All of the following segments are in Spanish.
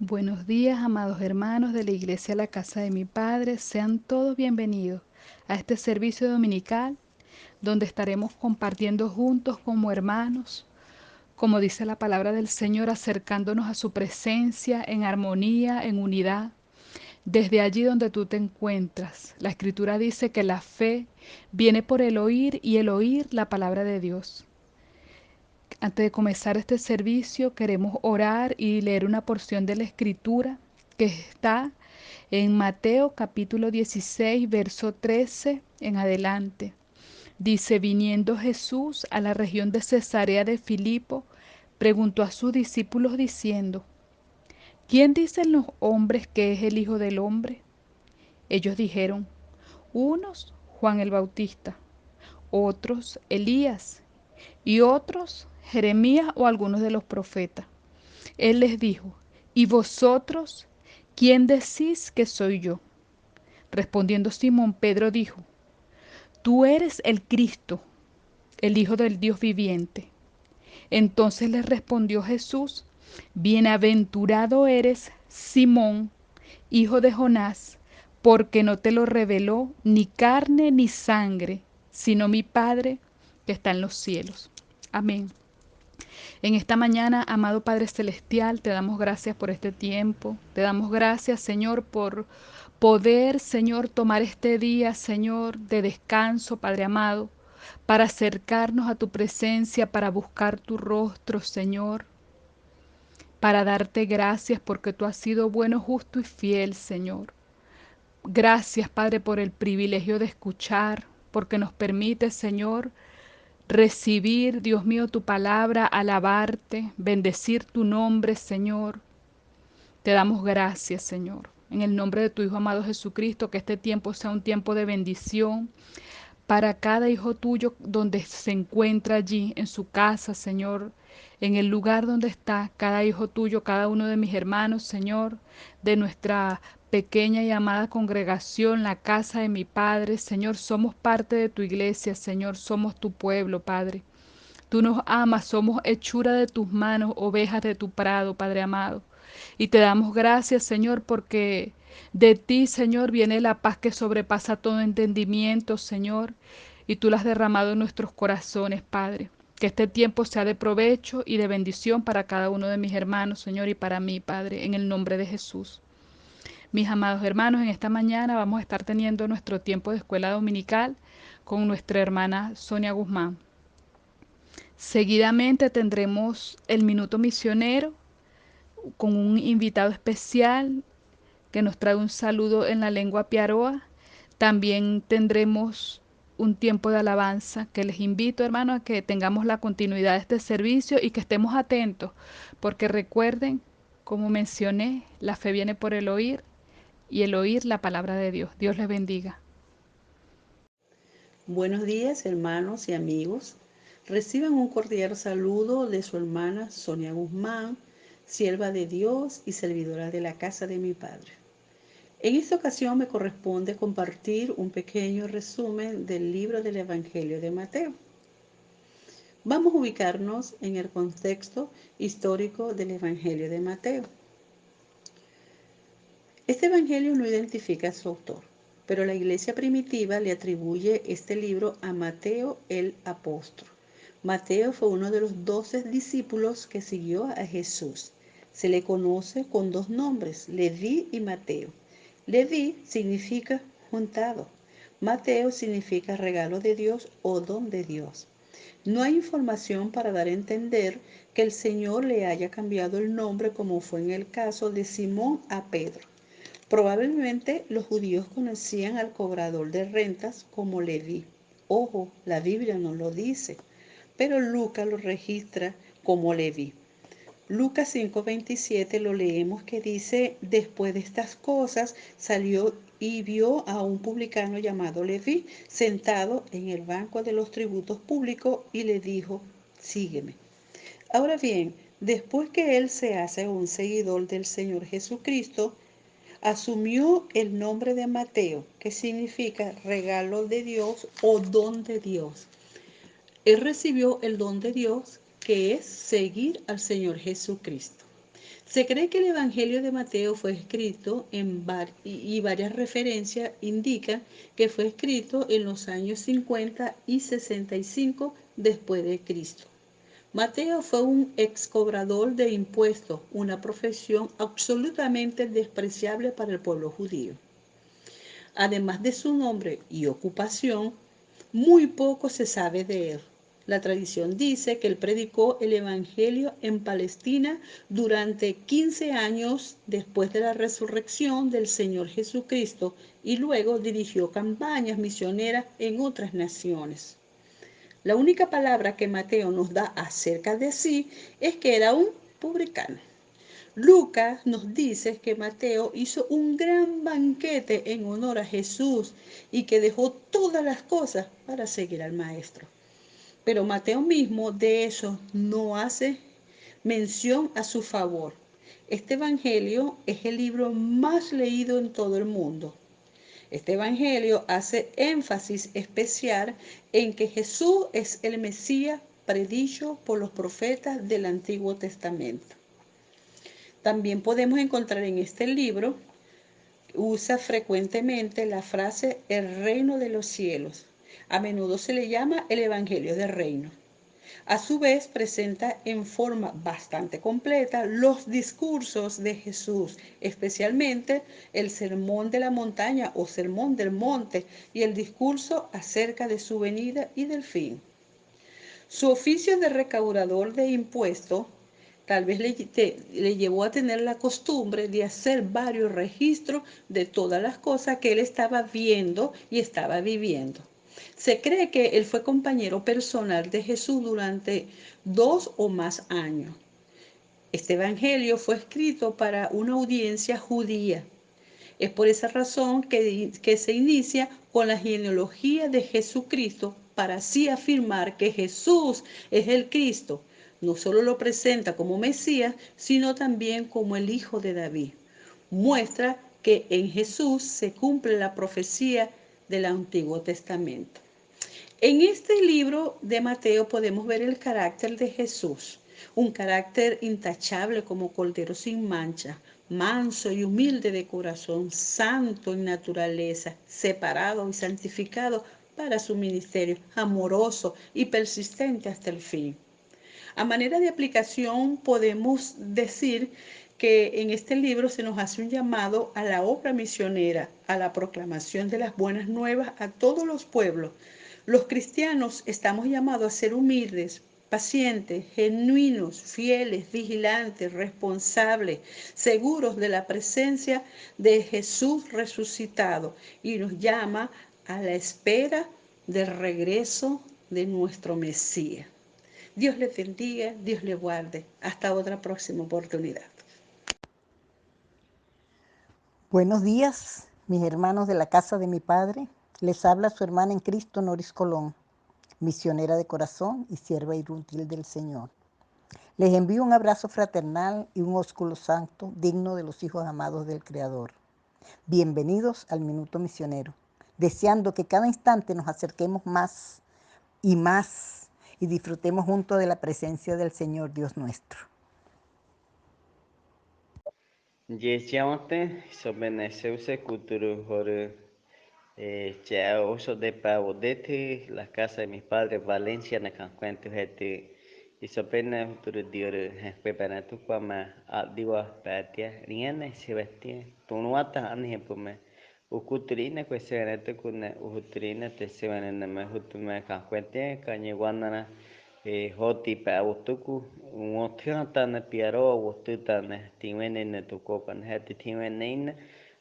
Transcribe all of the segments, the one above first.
Buenos días, amados hermanos de la Iglesia La Casa de mi Padre. Sean todos bienvenidos a este servicio dominical donde estaremos compartiendo juntos como hermanos, como dice la palabra del Señor, acercándonos a su presencia en armonía, en unidad. Desde allí donde tú te encuentras, la Escritura dice que la fe viene por el oír y el oír la palabra de Dios. Antes de comenzar este servicio, queremos orar y leer una porción de la Escritura que está en Mateo capítulo 16, verso 13 en adelante. Dice, viniendo Jesús a la región de Cesarea de Filipo, preguntó a sus discípulos diciendo, ¿quién dicen los hombres que es el Hijo del Hombre? Ellos dijeron, unos Juan el Bautista, otros Elías y otros Jeremías o algunos de los profetas. Él les dijo, ¿y vosotros quién decís que soy yo? Respondiendo Simón, Pedro dijo, tú eres el Cristo, el Hijo del Dios viviente. Entonces les respondió Jesús, bienaventurado eres, Simón, hijo de Jonás, porque no te lo reveló ni carne ni sangre, sino mi Padre que está en los cielos. Amén. En esta mañana, amado Padre Celestial, te damos gracias por este tiempo. Te damos gracias, Señor, por poder, Señor, tomar este día, Señor, de descanso, Padre amado, para acercarnos a tu presencia, para buscar tu rostro, Señor, para darte gracias porque tú has sido bueno, justo y fiel, Señor. Gracias, Padre, por el privilegio de escuchar, porque nos permite, Señor, recibir, Dios mío, tu palabra, alabarte, bendecir tu nombre, Señor. Te damos gracias, Señor. En el nombre de tu Hijo amado Jesucristo, que este tiempo sea un tiempo de bendición para cada hijo tuyo donde se encuentra allí, en su casa, Señor, en el lugar donde está cada hijo tuyo, cada uno de mis hermanos, Señor, de nuestra pequeña y amada congregación, la casa de mi Padre. Señor, somos parte de tu iglesia, Señor, somos tu pueblo, Padre. Tú nos amas, somos hechura de tus manos, ovejas de tu prado, Padre amado. Y te damos gracias, Señor, porque de ti, Señor, viene la paz que sobrepasa todo entendimiento, Señor, y tú la has derramado en nuestros corazones, Padre. Que este tiempo sea de provecho y de bendición para cada uno de mis hermanos, Señor, y para mí, Padre, en el nombre de Jesús. Mis amados hermanos, en esta mañana vamos a estar teniendo nuestro tiempo de escuela dominical con nuestra hermana Sonia Guzmán. Seguidamente tendremos el Minuto Misionero con un invitado especial que nos trae un saludo en la lengua piaroa. También tendremos un tiempo de alabanza que les invito, hermanos, a que tengamos la continuidad de este servicio y que estemos atentos, porque recuerden, como mencioné, la fe viene por el oír y el oír la palabra de Dios. Dios les bendiga. Buenos días, hermanos y amigos. Reciban un cordial saludo de su hermana Sonia Guzmán, sierva de Dios y servidora de la casa de mi Padre. En esta ocasión me corresponde compartir un pequeño resumen del libro del Evangelio de Mateo. Vamos a ubicarnos en el contexto histórico del Evangelio de Mateo. Este Evangelio no identifica a su autor, pero la iglesia primitiva le atribuye este libro a Mateo el apóstol. Mateo fue uno de los 12 discípulos que siguió a Jesús. Se le conoce con dos nombres, Leví y Mateo. Leví significa juntado. Mateo significa regalo de Dios o don de Dios. No hay información para dar a entender que el Señor le haya cambiado el nombre como fue en el caso de Simón a Pedro. Probablemente los judíos conocían al cobrador de rentas como Leví. Ojo, la Biblia no lo dice, pero Lucas lo registra como Leví. Lucas 5:27 lo leemos que dice, después de estas cosas salió y vio a un publicano llamado Leví sentado en el banco de los tributos públicos y le dijo, sígueme. Ahora bien, después que él se hace un seguidor del Señor Jesucristo, asumió el nombre de Mateo, que significa regalo de Dios o don de Dios. Él recibió el don de Dios, que es seguir al Señor Jesucristo. Se cree que el Evangelio de Mateo fue escrito y varias referencias indican que fue escrito en los años 50 y 65 después de Cristo. Mateo fue un ex cobrador de impuestos, una profesión absolutamente despreciable para el pueblo judío. Además de su nombre y ocupación, muy poco se sabe de él. La tradición dice que él predicó el Evangelio en Palestina durante 15 años después de la resurrección del Señor Jesucristo y luego dirigió campañas misioneras en otras naciones. La única palabra que Mateo nos da acerca de sí es que era un publicano. Lucas nos dice que Mateo hizo un gran banquete en honor a Jesús y que dejó todas las cosas para seguir al Maestro. Pero Mateo mismo de eso no hace mención a su favor. Este Evangelio es el libro más leído en todo el mundo. Este Evangelio hace énfasis especial en que Jesús es el Mesías predicho por los profetas del Antiguo Testamento. También podemos encontrar en este libro, usa frecuentemente la frase el reino de los cielos. A menudo se le llama el Evangelio del Reino. A su vez, presenta en forma bastante completa los discursos de Jesús, especialmente el Sermón de la Montaña o Sermón del Monte y el discurso acerca de su venida y del fin. Su oficio de recaudador de impuestos tal vez le llevó a tener la costumbre de hacer varios registros de todas las cosas que él estaba viendo y estaba viviendo. Se cree que él fue compañero personal de Jesús durante 2 o más años. Este evangelio fue escrito para una audiencia judía. Es por esa razón que se inicia con la genealogía de Jesucristo para así afirmar que Jesús es el Cristo. No solo lo presenta como Mesías, sino también como el Hijo de David. Muestra que en Jesús se cumple la profecía del Antiguo Testamento. En este libro de Mateo podemos ver el carácter de Jesús, un carácter intachable como cordero sin mancha, manso y humilde de corazón, santo en naturaleza, separado y santificado para su ministerio, amoroso y persistente hasta el fin. A manera de aplicación podemos decir que en este libro se nos hace un llamado a la obra misionera, a la proclamación de las buenas nuevas a todos los pueblos. Los cristianos estamos llamados a ser humildes, pacientes, genuinos, fieles, vigilantes, responsables, seguros de la presencia de Jesús resucitado y nos llama a la espera del regreso de nuestro Mesías. Dios les bendiga, Dios les guarde. Hasta otra próxima oportunidad. Buenos días, mis hermanos de la casa de mi padre. Les habla su hermana en Cristo, Noris Colón, misionera de corazón y sierva inútil del Señor. Les envío un abrazo fraternal y un ósculo santo digno de los hijos amados del Creador. Bienvenidos al Minuto Misionero, deseando que cada instante nos acerquemos más y disfrutemos juntos de la presencia del Señor Dios nuestro. Yesiamate sobre Seuse Kuturu Horu ya uso de Pavodete, la casa de mis padres, Valencia, na cancuento hete y sopena turu dior pepana tu kwama diwa patia riene sebestia tunuata anhe pume ukutrina kwesena te kuna uhutrina te sevana na mahutume cancuente cañeguanana hoti pa utuku uotianta na piaro ututa na tiwene na tukopan hete tiwene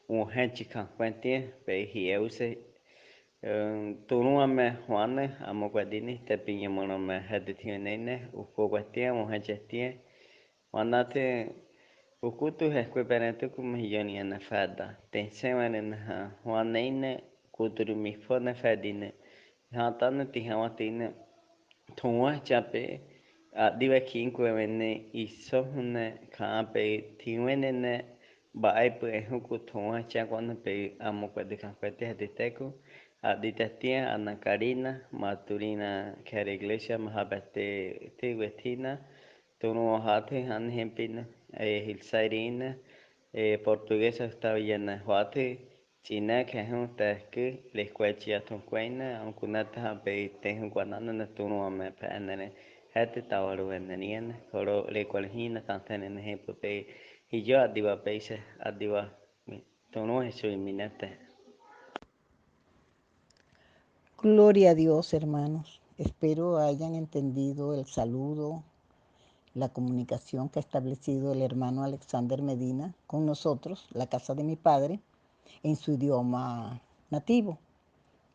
un henchi cancuente pe hielse tunuame Juane amo guadini te piñamono me heditiene uko guatia mo hechetie wanate ukutu hesqueperente como yoni na fada te semana na Juaneine kuturu mi fone fadine hatane ti hawatine Tonga chape diva kinko mene iso hune kape tiwene ne bae pe huku tonga cha cuando pe amo kwede kampete hediteku Aditatia Ana Karina Maturina Kara Iglesia Mahabate Teguetina Tono Hate Han Hempina hilsairin portuguesa está villana huate china que es un tasque les cuechia ton cuena aunque nata pe ten guanana na tuno me panene hate tawaru enenien coro le cualhina tanten en ejemplo pe y yo adiva peise adiva tono eso iminente. Gloria a Dios, hermanos. Espero hayan entendido el saludo, la comunicación que ha establecido el hermano Alexander Medina con nosotros, la casa de mi padre, en su idioma nativo.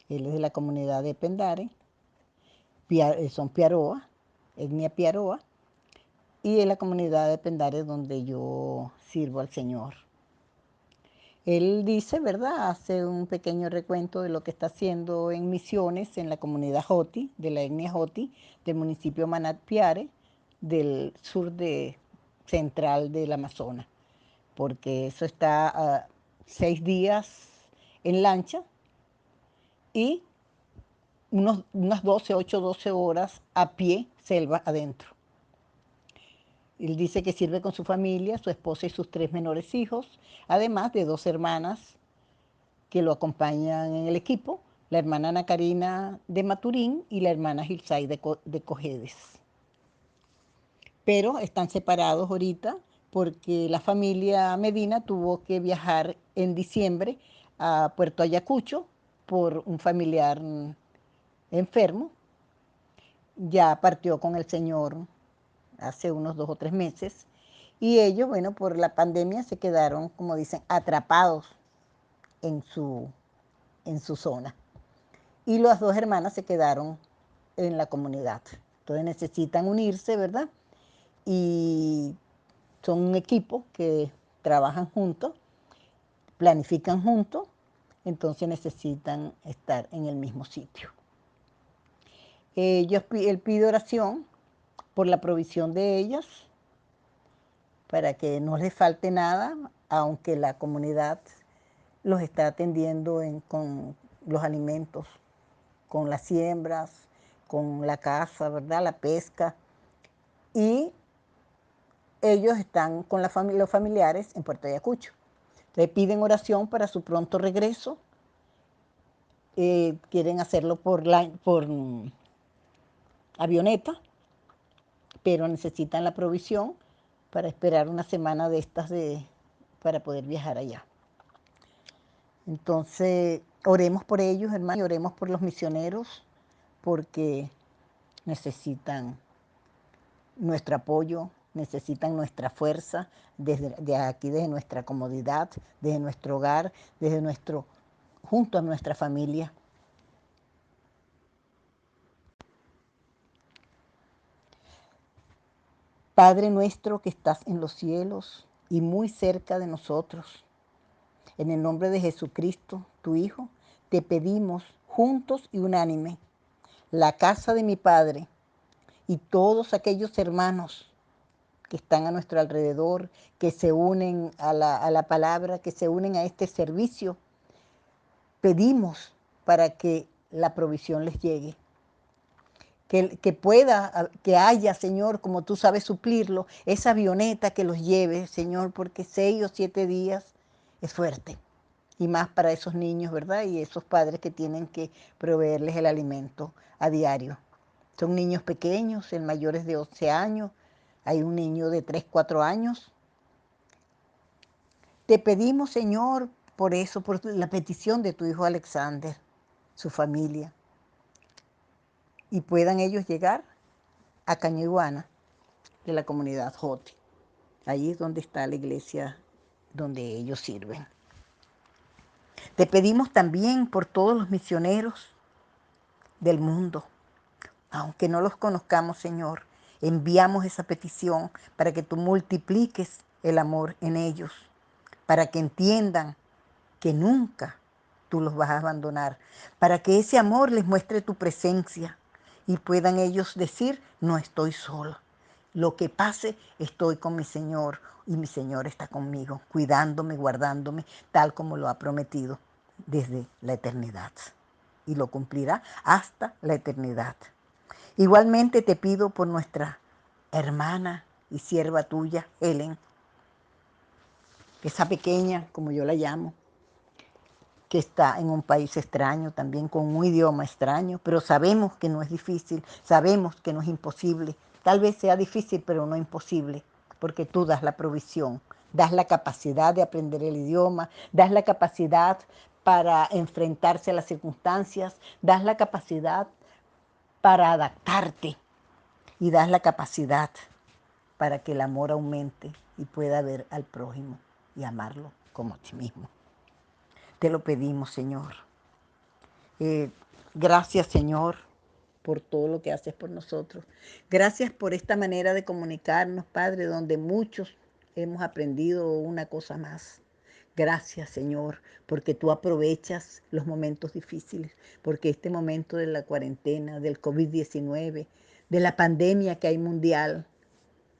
Él es de la comunidad de Pendare, son Piaroa, etnia Piaroa, y es la comunidad de Pendare donde yo sirvo al Señor. Él dice, ¿verdad? Hace un pequeño recuento de lo que está haciendo en misiones en la comunidad Joti, de la etnia Joti, del municipio Manatpiare, del sur central del Amazonas, porque eso está a 6 días en lancha y unas 12 horas a pie, selva adentro. Él dice que sirve con su familia, su esposa y sus 3 menores hijos, además de 2 hermanas que lo acompañan en el equipo, la hermana Ana Karina de Maturín y la hermana Gilsay de Cojedes. Pero están separados ahorita porque la familia Medina tuvo que viajar en diciembre a Puerto Ayacucho por un familiar enfermo. Ya partió con el Señor hace unos 2 o 3 meses y ellos, bueno, por la pandemia se quedaron, como dicen, atrapados en su zona. Y las 2 hermanas se quedaron en la comunidad. Entonces necesitan unirse, ¿verdad? Y son un equipo que trabajan juntos, planifican juntos, entonces necesitan estar en el mismo sitio. Él pide oración por la provisión de ellas, para que no les falte nada, aunque la comunidad los está atendiendo con los alimentos, con las siembras, con la caza, ¿verdad? La pesca. Y ellos están con los familiares en Puerto Ayacucho. Entonces piden oración para su pronto regreso. Quieren hacerlo por avioneta, pero necesitan la provisión para esperar una semana de estas para poder viajar allá. Entonces, oremos por ellos, hermanos, y oremos por los misioneros, porque necesitan nuestro apoyo, necesitan nuestra fuerza, desde aquí, desde nuestra comodidad, desde nuestro hogar, junto a nuestra familia. Padre nuestro que estás en los cielos y muy cerca de nosotros, en el nombre de Jesucristo, tu Hijo, te pedimos juntos y unánime, la casa de mi Padre y todos aquellos hermanos que están a nuestro alrededor, que se unen a la palabra, que se unen a este servicio, pedimos para que la provisión les llegue. Que haya, Señor, como tú sabes suplirlo, esa avioneta que los lleve, Señor, porque 6 o 7 días es fuerte. Y más para esos niños, ¿verdad? Y esos padres que tienen que proveerles el alimento a diario. Son niños pequeños, el mayor es de 11 años, hay un niño de 3, 4 años. Te pedimos, Señor, por eso, por la petición de tu hijo Alexander, su familia, y puedan ellos llegar a Cañiguana, de la comunidad Joti. Allí es donde está la iglesia donde ellos sirven. Te pedimos también por todos los misioneros del mundo, aunque no los conozcamos, Señor, enviamos esa petición para que tú multipliques el amor en ellos, para que entiendan que nunca tú los vas a abandonar, para que ese amor les muestre tu presencia y puedan ellos decir, no estoy solo. Lo que pase, estoy con mi Señor y mi Señor está conmigo, cuidándome, guardándome, tal como lo ha prometido desde la eternidad. Y lo cumplirá hasta la eternidad. Igualmente te pido por nuestra hermana y sierva tuya, Helen, esa pequeña, como yo la llamo, que está en un país extraño, también con un idioma extraño, pero sabemos que no es difícil, sabemos que no es imposible. Tal vez sea difícil, pero no imposible, porque tú das la provisión, das la capacidad de aprender el idioma, das la capacidad para enfrentarse a las circunstancias, das la capacidad para adaptarte y das la capacidad para que el amor aumente y pueda ver al prójimo y amarlo como a ti mismo. Te lo pedimos, Señor. Gracias, Señor, por todo lo que haces por nosotros. Gracias por esta manera de comunicarnos, Padre, donde muchos hemos aprendido una cosa más. Gracias, Señor, porque tú aprovechas los momentos difíciles, porque este momento de la cuarentena, del COVID-19, de la pandemia que hay mundial,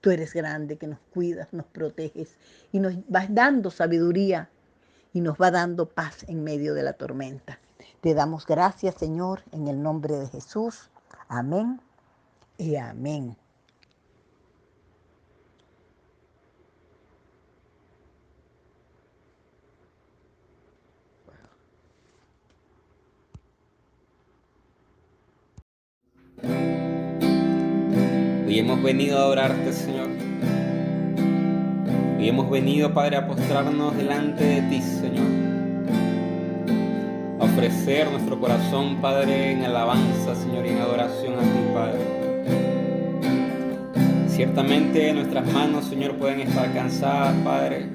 tú eres grande, que nos cuidas, nos proteges y nos vas dando sabiduría y nos va dando paz en medio de la tormenta. Te damos gracias, Señor, en el nombre de Jesús. Amén y amén. Hoy hemos venido a adorarte, Señor. Hoy hemos venido, Padre, a postrarnos delante de ti, Señor. A ofrecer nuestro corazón, Padre, en alabanza, Señor, y en adoración a ti, Padre. Ciertamente nuestras manos, Señor, pueden estar cansadas, Padre.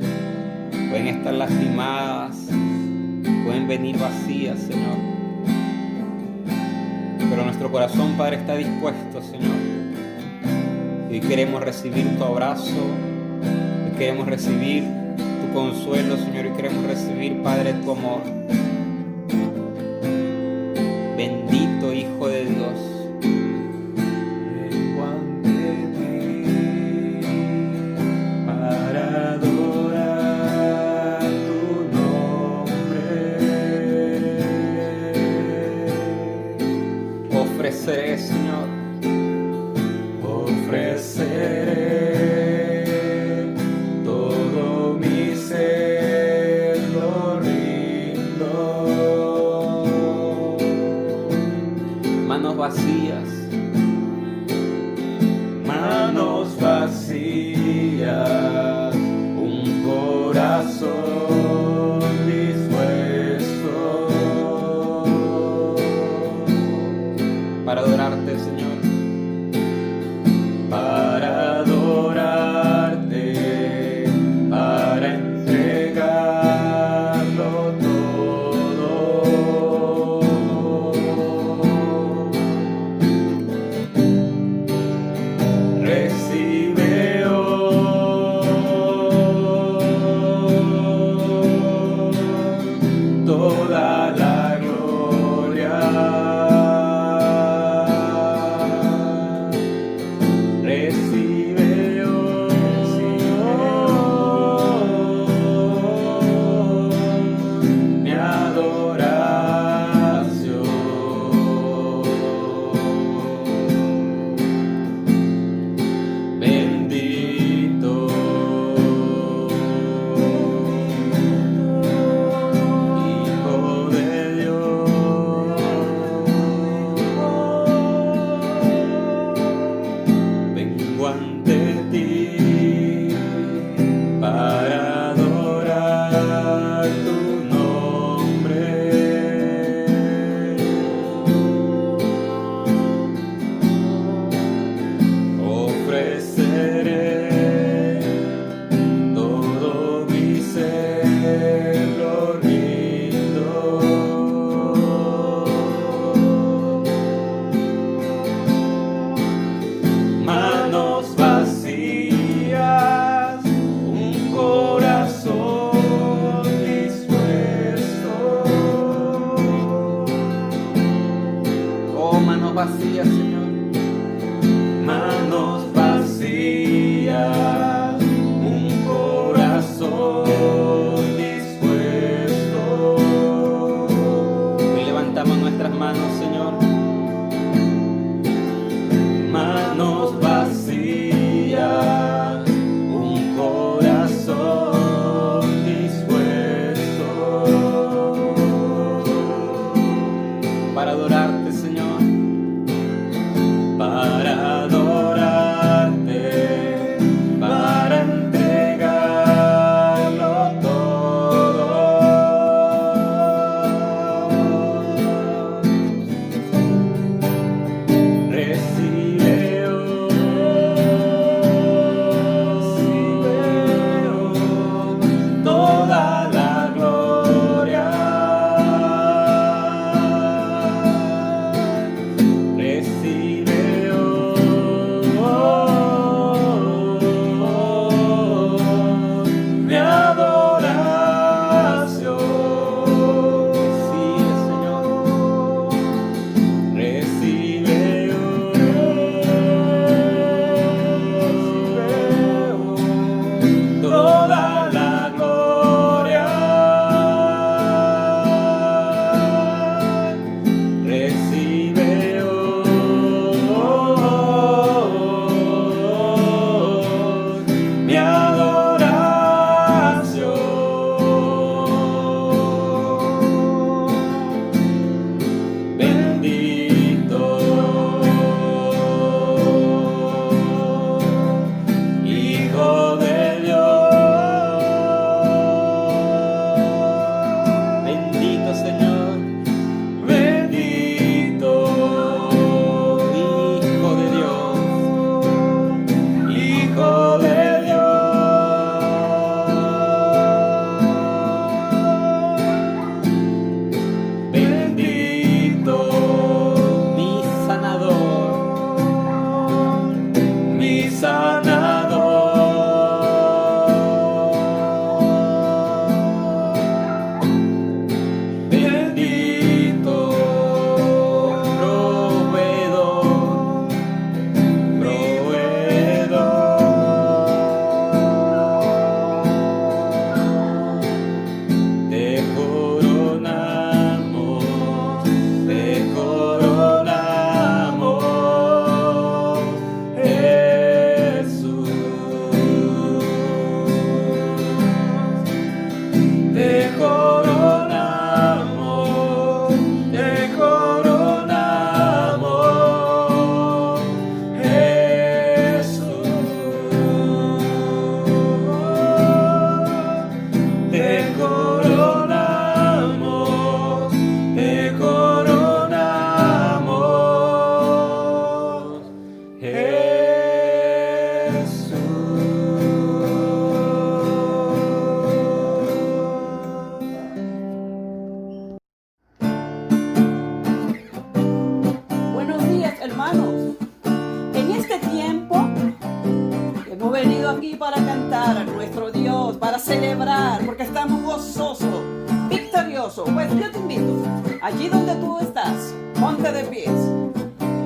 Pueden estar lastimadas. Pueden venir vacías, Señor. Pero nuestro corazón, Padre, está dispuesto, Señor. Hoy queremos recibir tu abrazo. Hoy queremos recibir tu consuelo, Señor. Hoy queremos recibir, Padre, tu amor. Bendito Hijo de Dios. Ofreceré, Señor, ofreceré todo mi ser, lo rindo. manos vacías, Manos vacías, un corazón dispuesto para adorarte, Señor. para adorarte, para entregarlo todo. Recibe hoy toda la gloria. Recibe mi adoración. Bendito Hijo de Dios, vengo ante ti para adorar tu nombre. Ofreceré todo mi ser, lo rindo. Manos vacías, un corazón dispuesto. Oh, manos vacías, Señor. Manos vacías, un corazón dispuesto. Hoy levantamos nuestras manos, Señor. Manos vacías, un corazón te coronamos, te coronamos, Jesús. Buenos días, hermanos. En este tiempo hemos venido aquí para cantar a nuestro Dios, para celebrar, porque estamos gozosos, victoriosos. Pues yo te invito, allí donde tú estás, ponte de pies,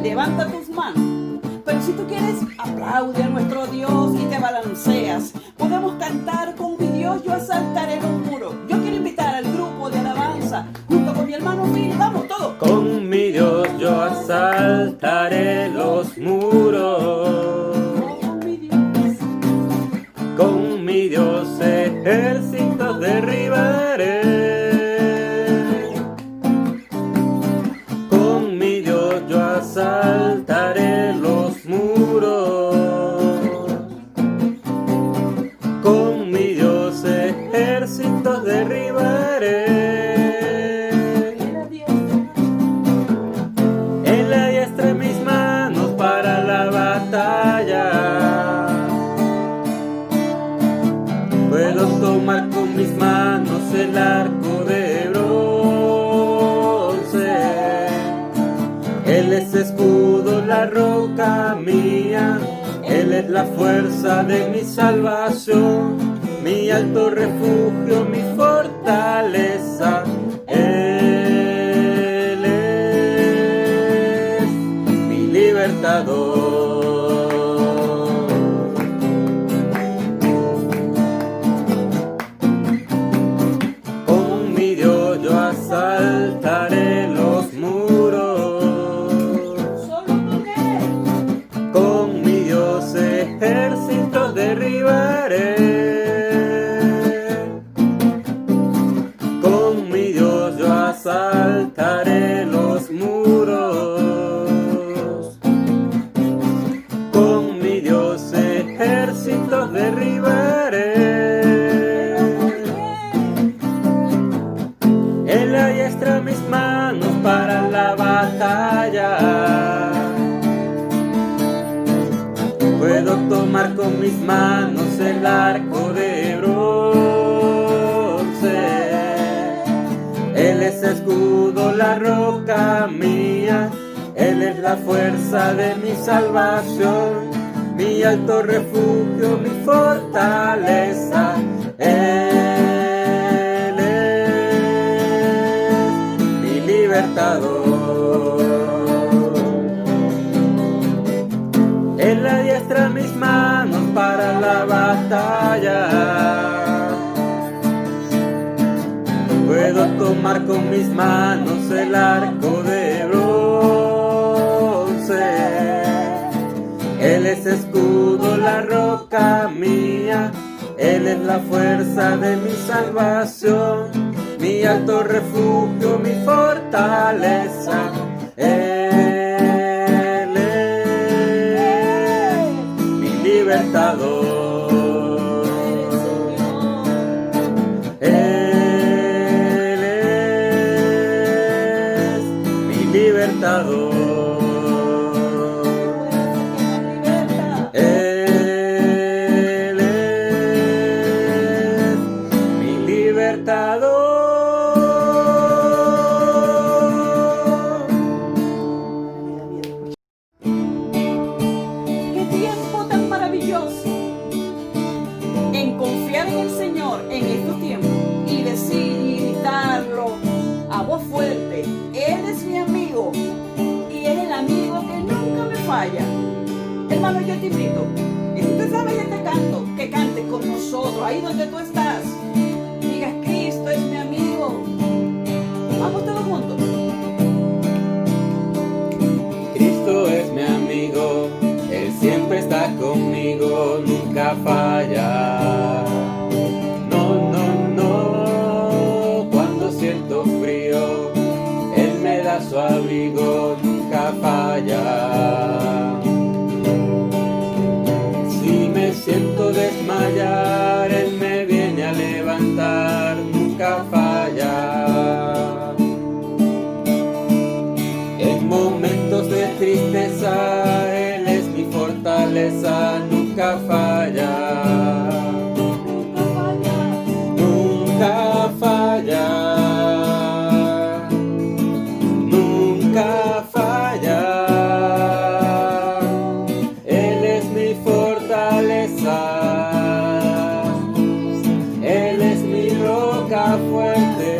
levanta tus manos. Pero si tú quieres, aplaude a nuestro Dios y te balanceas. Podemos cantar: con mi Dios yo asaltaré los muros. Yo quiero invitar al grupo de alabanza, junto con mi hermano Phil. Vamos todos. Con mi Dios yo asaltaré los muros. Con mi Dios. Con mi Dios ejércitos derribaré. Con mi Dios yo asaltaré los muros. Con mi Dios ejércitos derribaré. En la diestra mis manos para la batalla. Puedo tomar con mis manos el arco de bronce. Él es escudo, la roca mía. Él es la fuerza de mi salvación, mi alto refugio, mi fortaleza. Él es mi libertador. Con mi Dios yo asaltaré los muros. Solo con él. Con mi Dios ejércitos derribaré. Con mi Dios yo asaltaré los muros. Con mi Dios ejércitos derribaré. Él adiestra mis manos para la batalla. Puedo tomar con mis manos el arco de bronce. Él es escudo, la roca mía. Él es la fuerza de mi salvación, mi alto refugio, mi fortaleza. Él es mi libertador. Él adiestra mis manos para la batalla. Puedo tomar con mis manos el arco de bronce. Él es escudo, la roca mía. Él es la fuerza de mi salvación, mi alto refugio, mi fortaleza. Él es mi libertador. Él es mi libertador. Él es mi libertador. ¡Qué tiempo tan maravilloso! En confiar en el Señor en estos tiempos y decir y gritarlo a voz fuerte: Él es mi amigo y es el amigo que nunca me falla. Hermano, yo te invito, y si tú sabes este canto, que cantes con nosotros ahí donde tú estás. Digas: Cristo es mi amigo. Vamos todos juntos. Cristo es mi amigo, Él siempre está conmigo, nunca falla. No, no, no, cuando siento frío, Él me da su abrigo, nunca falla. Si me siento desmayar, Él me viene a levantar. nunca falla. En momentos de tristeza, Él es mi fortaleza, nunca falla. Nunca falla. Nunca falla. Él es mi fortaleza. Él es mi roca fuerte.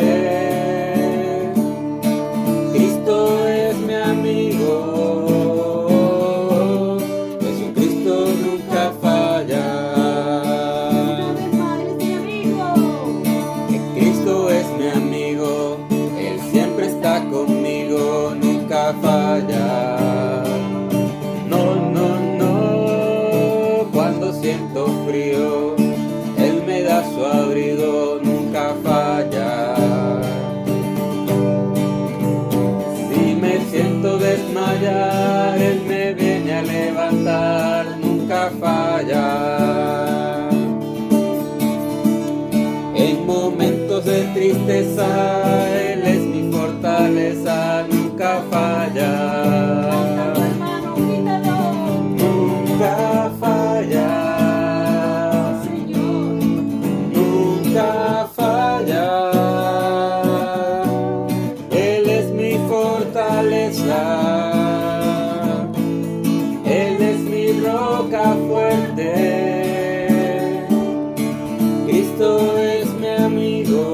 Cristo es mi amigo. Jesucristo nunca falla. Cristo es mi amigo. Él siempre está conmigo, nunca falla. No, no, no. Cuando siento frío, Él me da su abrigo, nunca falla. Si me siento desmayar, Él me viene a levantar, nunca falla. En momentos de tristeza, Él es mi fortaleza, nunca falla. Nunca falla. Nunca falla. Él es mi fortaleza. Él es mi roca fuerte. Cristo es mi amigo.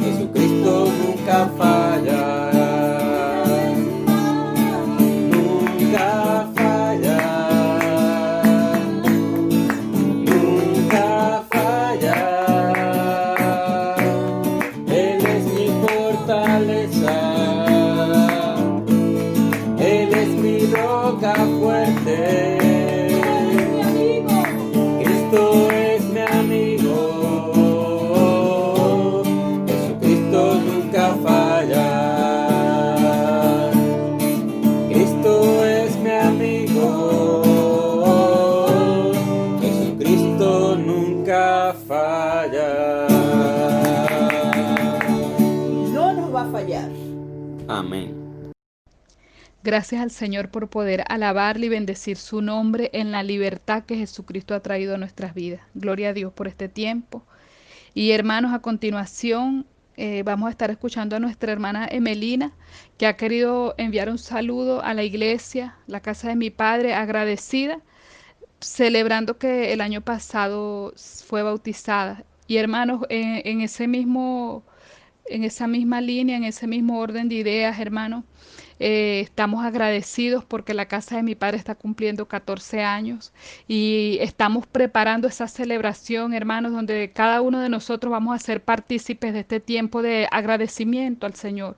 Jesucristo nunca falla. Nunca falla. Nunca falla. Él es mi fortaleza. Él es mi roca fuerte. Cristo es mi amigo. Jesucristo nunca falla. Cristo es mi amigo. Jesucristo nunca falla. No nos va a fallar. Amén. Gracias al Señor por poder alabarle y bendecir su nombre en la libertad que Jesucristo ha traído a nuestras vidas. Gloria a Dios por este tiempo. Y hermanos, a continuación vamos a estar escuchando a nuestra hermana Emelina, que ha querido enviar un saludo a la iglesia, la casa de mi padre, agradecida, celebrando que el año pasado fue bautizada. Y hermanos, en ese mismo, en esa misma línea, en ese mismo orden de ideas, hermanos, estamos agradecidos porque la casa de mi padre está cumpliendo 14 años y estamos preparando esa celebración, hermanos, donde cada uno de nosotros vamos a ser partícipes de este tiempo de agradecimiento al Señor.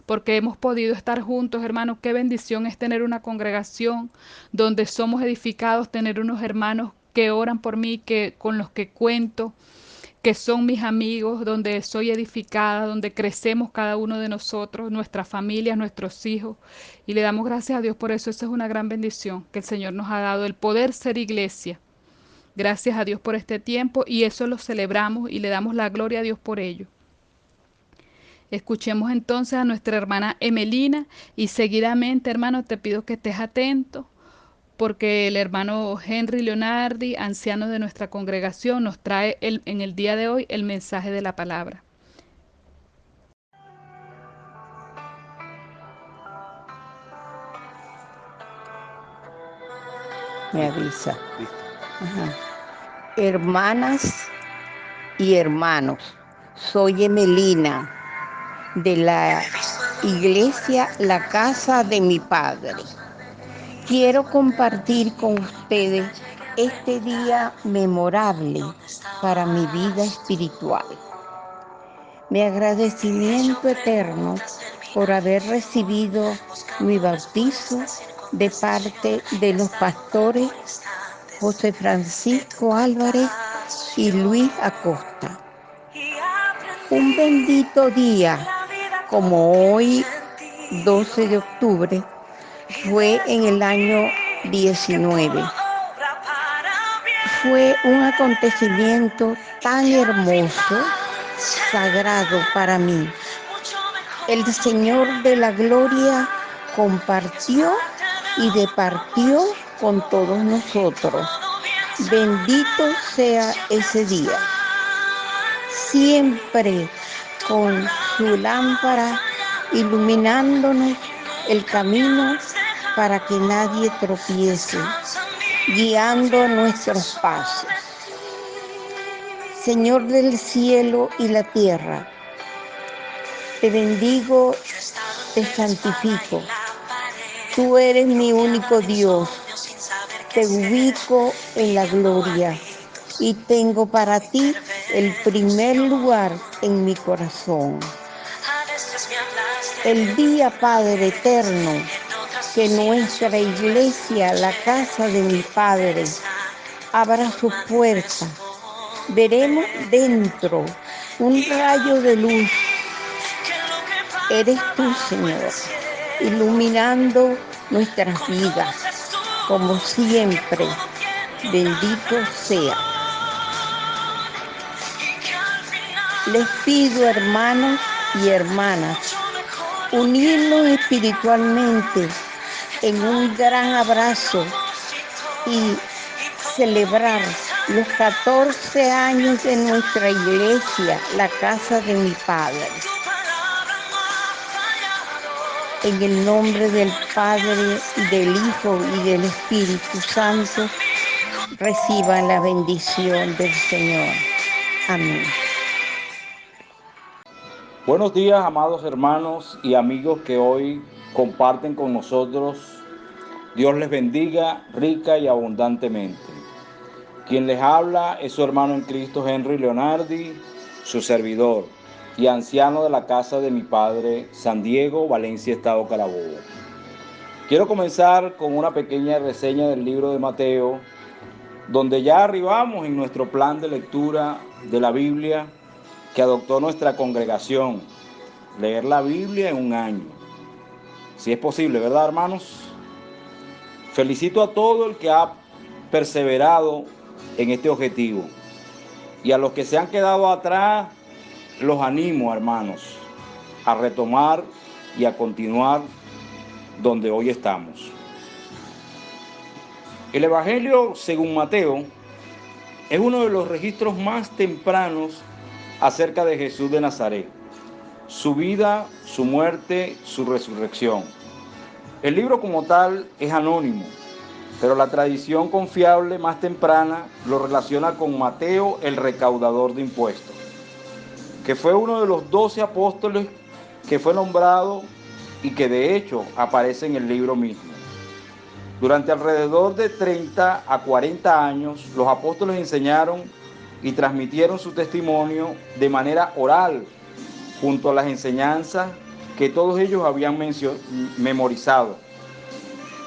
Porque hemos podido estar juntos, hermanos. Qué bendición es tener una congregación donde somos edificados, tener unos hermanos que oran por mí, que con los que cuento, que son mis amigos, donde soy edificada, donde crecemos cada uno de nosotros, nuestras familias, nuestros hijos. Y le damos gracias a Dios por eso. Eso es una gran bendición que el Señor nos ha dado, el poder ser iglesia. Gracias a Dios por este tiempo y eso lo celebramos y le damos la gloria a Dios por ello. Escuchemos entonces a nuestra hermana Emelina y seguidamente, hermano, te pido que estés atento porque el hermano Henry Leonardi, anciano de nuestra congregación, nos trae en el día de hoy el mensaje de la palabra. Me avisa. Ajá. Hermanas y hermanos, soy Emelina de la iglesia La Casa de mi Padre. Quiero compartir con ustedes este día memorable para mi vida espiritual. Mi agradecimiento eterno por haber recibido mi bautizo de parte de los pastores José Francisco Álvarez y Luis Acosta. Un bendito día como hoy, 12 de octubre, fue en el año 19. fue un acontecimiento tan hermoso, sagrado para mí. El Señor de la Gloria compartió y departió con todos nosotros. Bendito sea ese día. Siempre con su lámpara iluminándonos el camino para que nadie tropiece, guiando nuestros pasos. Señor del cielo y la tierra, te bendigo, te santifico. Tú eres mi único Dios. Te ubico en la gloria y tengo para ti el primer lugar en mi corazón. El día, Padre eterno, que nuestra iglesia, la casa de mi Padre, abra sus puertas, veremos dentro un rayo de luz. Eres tú, Señor, iluminando nuestras vidas, como siempre. Bendito sea. Les pido, hermanos y hermanas, unirnos espiritualmente en un gran abrazo y celebrar los 14 años de nuestra iglesia, la casa de mi Padre. En el nombre del Padre, y del Hijo y del Espíritu Santo, reciban la bendición del Señor. Amén. Buenos días, amados hermanos y amigos que hoy comparten con nosotros. Dios les bendiga rica y abundantemente. Quien les habla es su hermano en Cristo, Henry Leonardi, su servidor y anciano de la casa de mi padre, San Diego, Valencia, Estado Carabobo. Quiero comenzar con una pequeña reseña del libro de Mateo, donde ya arribamos en nuestro plan de lectura de la Biblia que adoptó nuestra congregación, leer la Biblia en un año. Si es posible, ¿verdad, hermanos? Felicito a todo el que ha perseverado en este objetivo. Y a los que se han quedado atrás, los animo, hermanos, a retomar y a continuar donde hoy estamos. El Evangelio, según Mateo, es uno de los registros más tempranos acerca de Jesús de Nazaret, su vida, su muerte, su resurrección. El libro como tal es anónimo, pero la tradición confiable más temprana lo relaciona con Mateo, el recaudador de impuestos, que fue uno de los 12 apóstoles que fue nombrado y que de hecho aparece en el libro mismo. Durante alrededor de 30 a 40 años, los apóstoles enseñaron y transmitieron su testimonio de manera oral, junto a las enseñanzas que todos ellos habían memorizado.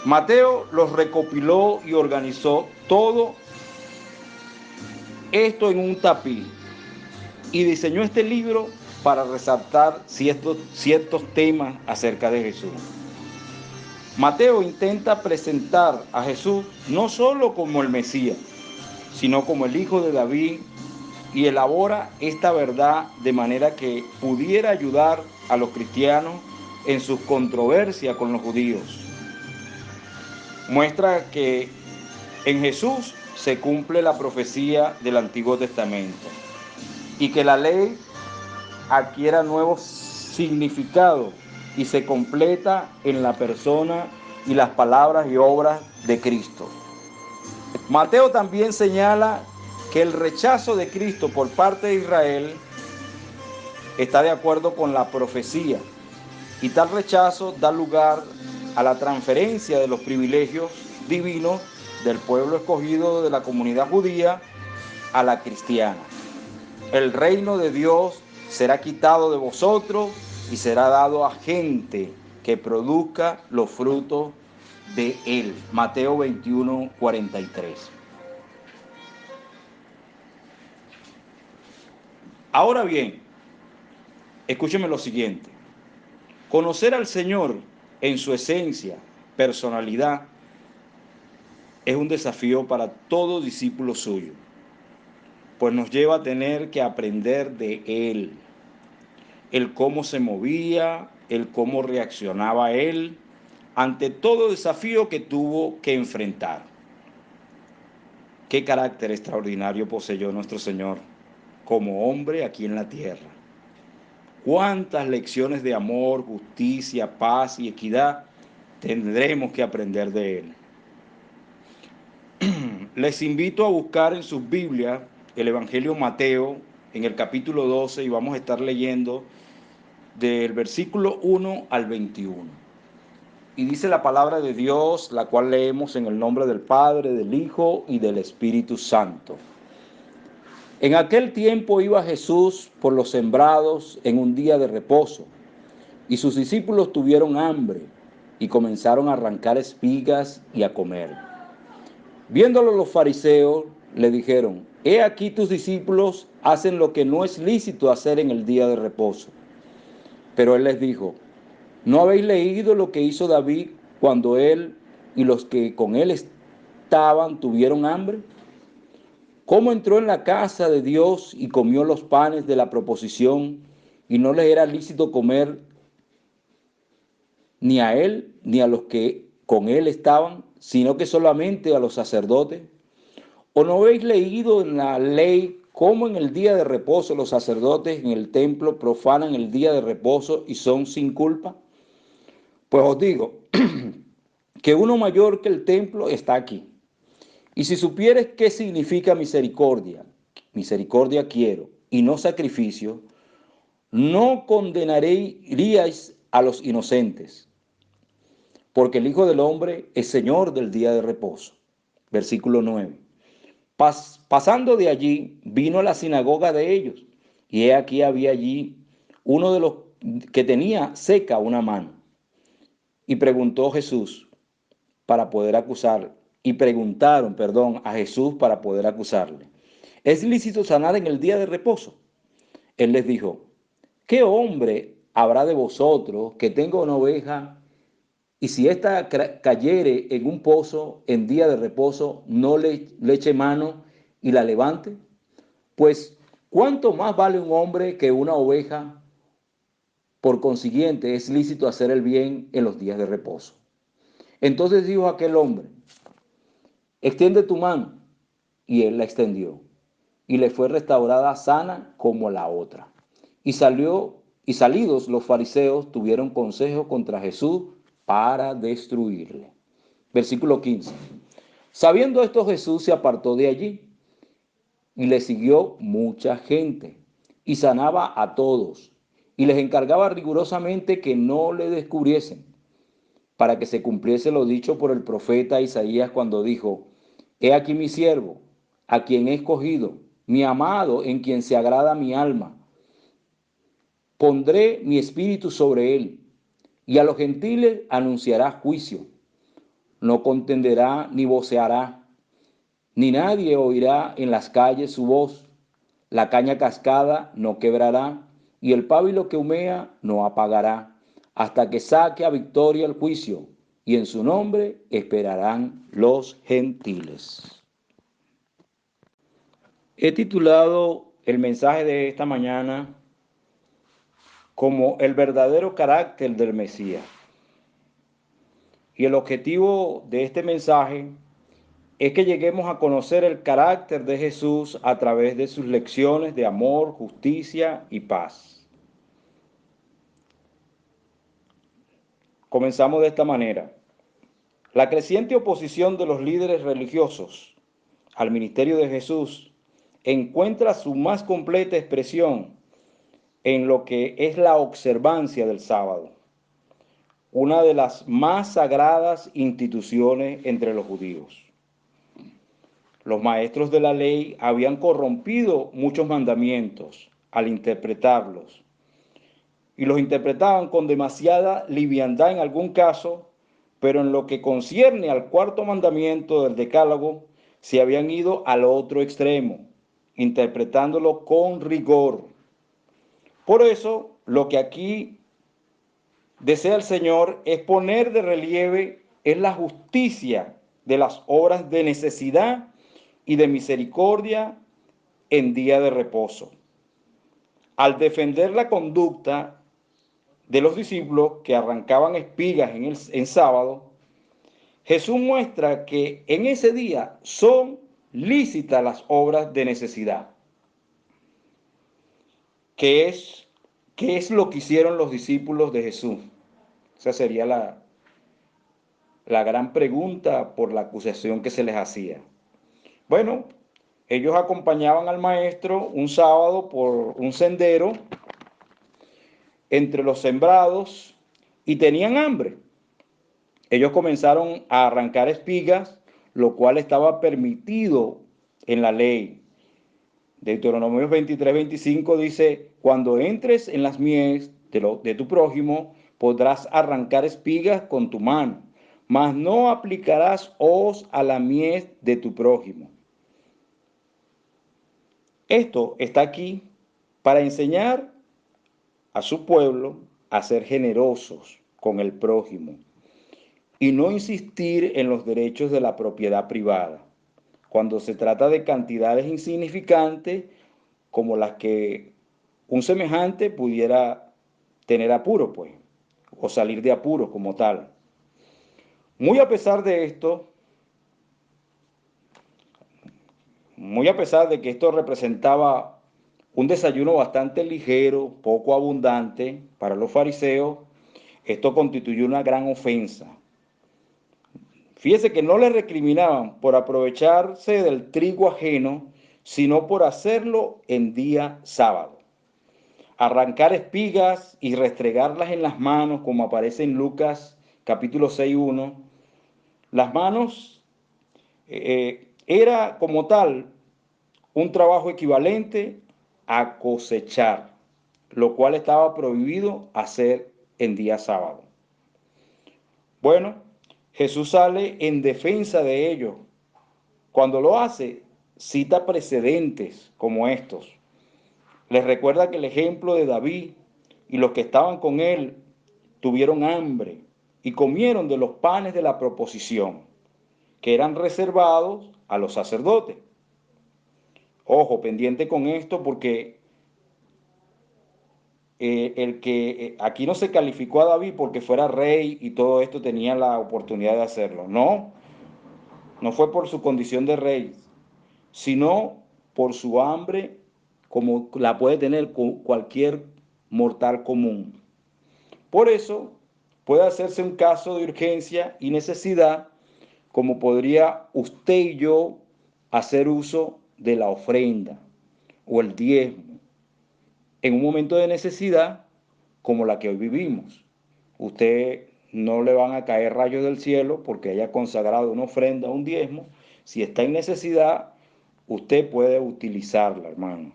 Mateo los recopiló y organizó todo esto en un tapiz y diseñó este libro para resaltar ciertos temas acerca de Jesús. Mateo intenta presentar a Jesús no solo como el Mesías, sino como el Hijo de David, y elabora esta verdad de manera que pudiera ayudar a los cristianos en sus controversias con los judíos. Muestra que en Jesús se cumple la profecía del Antiguo Testamento y que la ley adquiera nuevos significados y se completa en la persona y las palabras y obras de Cristo. Mateo también señala que el rechazo de Cristo por parte de Israel está de acuerdo con la profecía, y tal rechazo da lugar a la transferencia de los privilegios divinos del pueblo escogido de la comunidad judía a la cristiana. El reino de Dios será quitado de vosotros y será dado a gente que produzca los frutos de él. Mateo 21, 43. Ahora bien, escúcheme lo siguiente. Conocer al Señor en su esencia, personalidad, es un desafío para todo discípulo suyo, pues nos lleva a tener que aprender de Él, el cómo se movía, el cómo reaccionaba Él ante todo desafío que tuvo que enfrentar. Qué carácter extraordinario poseyó nuestro Señor como hombre aquí en la tierra. Cuántas lecciones de amor, justicia, paz y equidad tendremos que aprender de Él. Les invito a buscar en sus Biblias el Evangelio Mateo en el capítulo 12 y vamos a estar leyendo del versículo 1 al 21. Y dice la palabra de Dios, la cual leemos en el nombre del Padre, del Hijo y del Espíritu Santo. En aquel tiempo iba Jesús por los sembrados en un día de reposo, y sus discípulos tuvieron hambre y comenzaron a arrancar espigas y a comer. Viéndolo los fariseos, le dijeron: He aquí tus discípulos hacen lo que no es lícito hacer en el día de reposo. Pero él les dijo: ¿No habéis leído lo que hizo David cuando él y los que con él estaban tuvieron hambre? ¿Cómo entró en la casa de Dios y comió los panes de la proposición y no les era lícito comer ni a él ni a los que con él estaban, sino que solamente a los sacerdotes? ¿O no habéis leído en la ley cómo en el día de reposo los sacerdotes en el templo profanan el día de reposo y son sin culpa? Pues os digo que uno mayor que el templo está aquí. Y si supieres qué significa misericordia, misericordia quiero, y no sacrificio, no condenaríais a los inocentes, porque el Hijo del Hombre es Señor del día de reposo. Versículo 9. Pasando de allí, vino a la sinagoga de ellos, y he aquí había allí uno de los que tenía seca una mano. Y preguntó Jesús para poder acusarle. Y preguntaron, a Jesús para poder acusarle: ¿Es lícito sanar en el día de reposo? Él les dijo: ¿Qué hombre habrá de vosotros que tenga una oveja y si ésta cayere en un pozo en día de reposo, no le eche mano y la levante? Pues, ¿cuánto más vale un hombre que una oveja? Por consiguiente, es lícito hacer el bien en los días de reposo. Entonces dijo aquel hombre: extiende tu mano. Y él la extendió, y le fue restaurada sana como la otra. Y salidos los fariseos tuvieron consejo contra Jesús para destruirle. Versículo 15. Sabiendo esto, Jesús se apartó de allí, y le siguió mucha gente, y sanaba a todos, y les encargaba rigurosamente que no le descubriesen, para que se cumpliese lo dicho por el profeta Isaías cuando dijo: He aquí mi siervo, a quien he escogido, mi amado, en quien se agrada mi alma. Pondré mi espíritu sobre él, y a los gentiles anunciará juicio. No contenderá ni voceará, ni nadie oirá en las calles su voz. La caña cascada no quebrará, y el pábilo que humea no apagará, hasta que saque a victoria el juicio, y en su nombre esperarán los gentiles. He titulado el mensaje de esta mañana como el verdadero carácter del Mesías. Y el objetivo de este mensaje es que lleguemos a conocer el carácter de Jesús a través de sus lecciones de amor, justicia y paz. Comenzamos de esta manera. La creciente oposición de los líderes religiosos al ministerio de Jesús encuentra su más completa expresión en lo que es la observancia del sábado, una de las más sagradas instituciones entre los judíos. Los maestros de la ley habían corrompido muchos mandamientos al interpretarlos, y los interpretaban con demasiada liviandad en algún caso, pero en lo que concierne al cuarto mandamiento del Decálogo, se habían ido al otro extremo, interpretándolo con rigor. Por eso, lo que aquí desea el Señor es poner de relieve es la justicia de las obras de necesidad y de misericordia en día de reposo. Al defender la conducta de los discípulos que arrancaban espigas en sábado, Jesús muestra que en ese día son lícitas las obras de necesidad. ¿Qué es lo que hicieron los discípulos de Jesús? Esa sería la gran pregunta por la acusación que se les hacía. Bueno, ellos acompañaban al maestro un sábado por un sendero entre los sembrados y tenían hambre. Ellos comenzaron a arrancar espigas, lo cual estaba permitido en la ley. Deuteronomio 23:25 dice: cuando entres en las mies de tu prójimo, podrás arrancar espigas con tu mano, mas no aplicarás hoz a la mies de tu prójimo. Esto está aquí para enseñar a su pueblo a ser generosos con el prójimo y no insistir en los derechos de la propiedad privada cuando se trata de cantidades insignificantes como las que un semejante pudiera tener apuro, pues, o salir de apuro como tal. Muy a pesar de que esto representaba un desayuno bastante ligero, poco abundante para los fariseos, esto constituyó una gran ofensa. Fíjese que no le recriminaban por aprovecharse del trigo ajeno, sino por hacerlo en día sábado. Arrancar espigas y restregarlas en las manos, como aparece en Lucas capítulo 6:1. Las manos era como tal un trabajo equivalente a cosechar, lo cual estaba prohibido hacer en día sábado. Bueno, Jesús sale en defensa de ellos. Cuando lo hace, cita precedentes como estos. Les recuerda que el ejemplo de David y los que estaban con él tuvieron hambre y comieron de los panes de la proposición, que eran reservados a los sacerdotes. Ojo, pendiente con esto, porque aquí no se calificó a David porque fuera rey y todo esto tenía la oportunidad de hacerlo. No fue por su condición de rey, sino por su hambre, como la puede tener cualquier mortal común. Por eso puede hacerse un caso de urgencia y necesidad, como podría usted y yo hacer uso de la ofrenda o el diezmo en un momento de necesidad como la que hoy vivimos. Usted no le van a caer rayos del cielo porque haya consagrado una ofrenda o un diezmo. Si está en necesidad, usted puede utilizarla, hermano,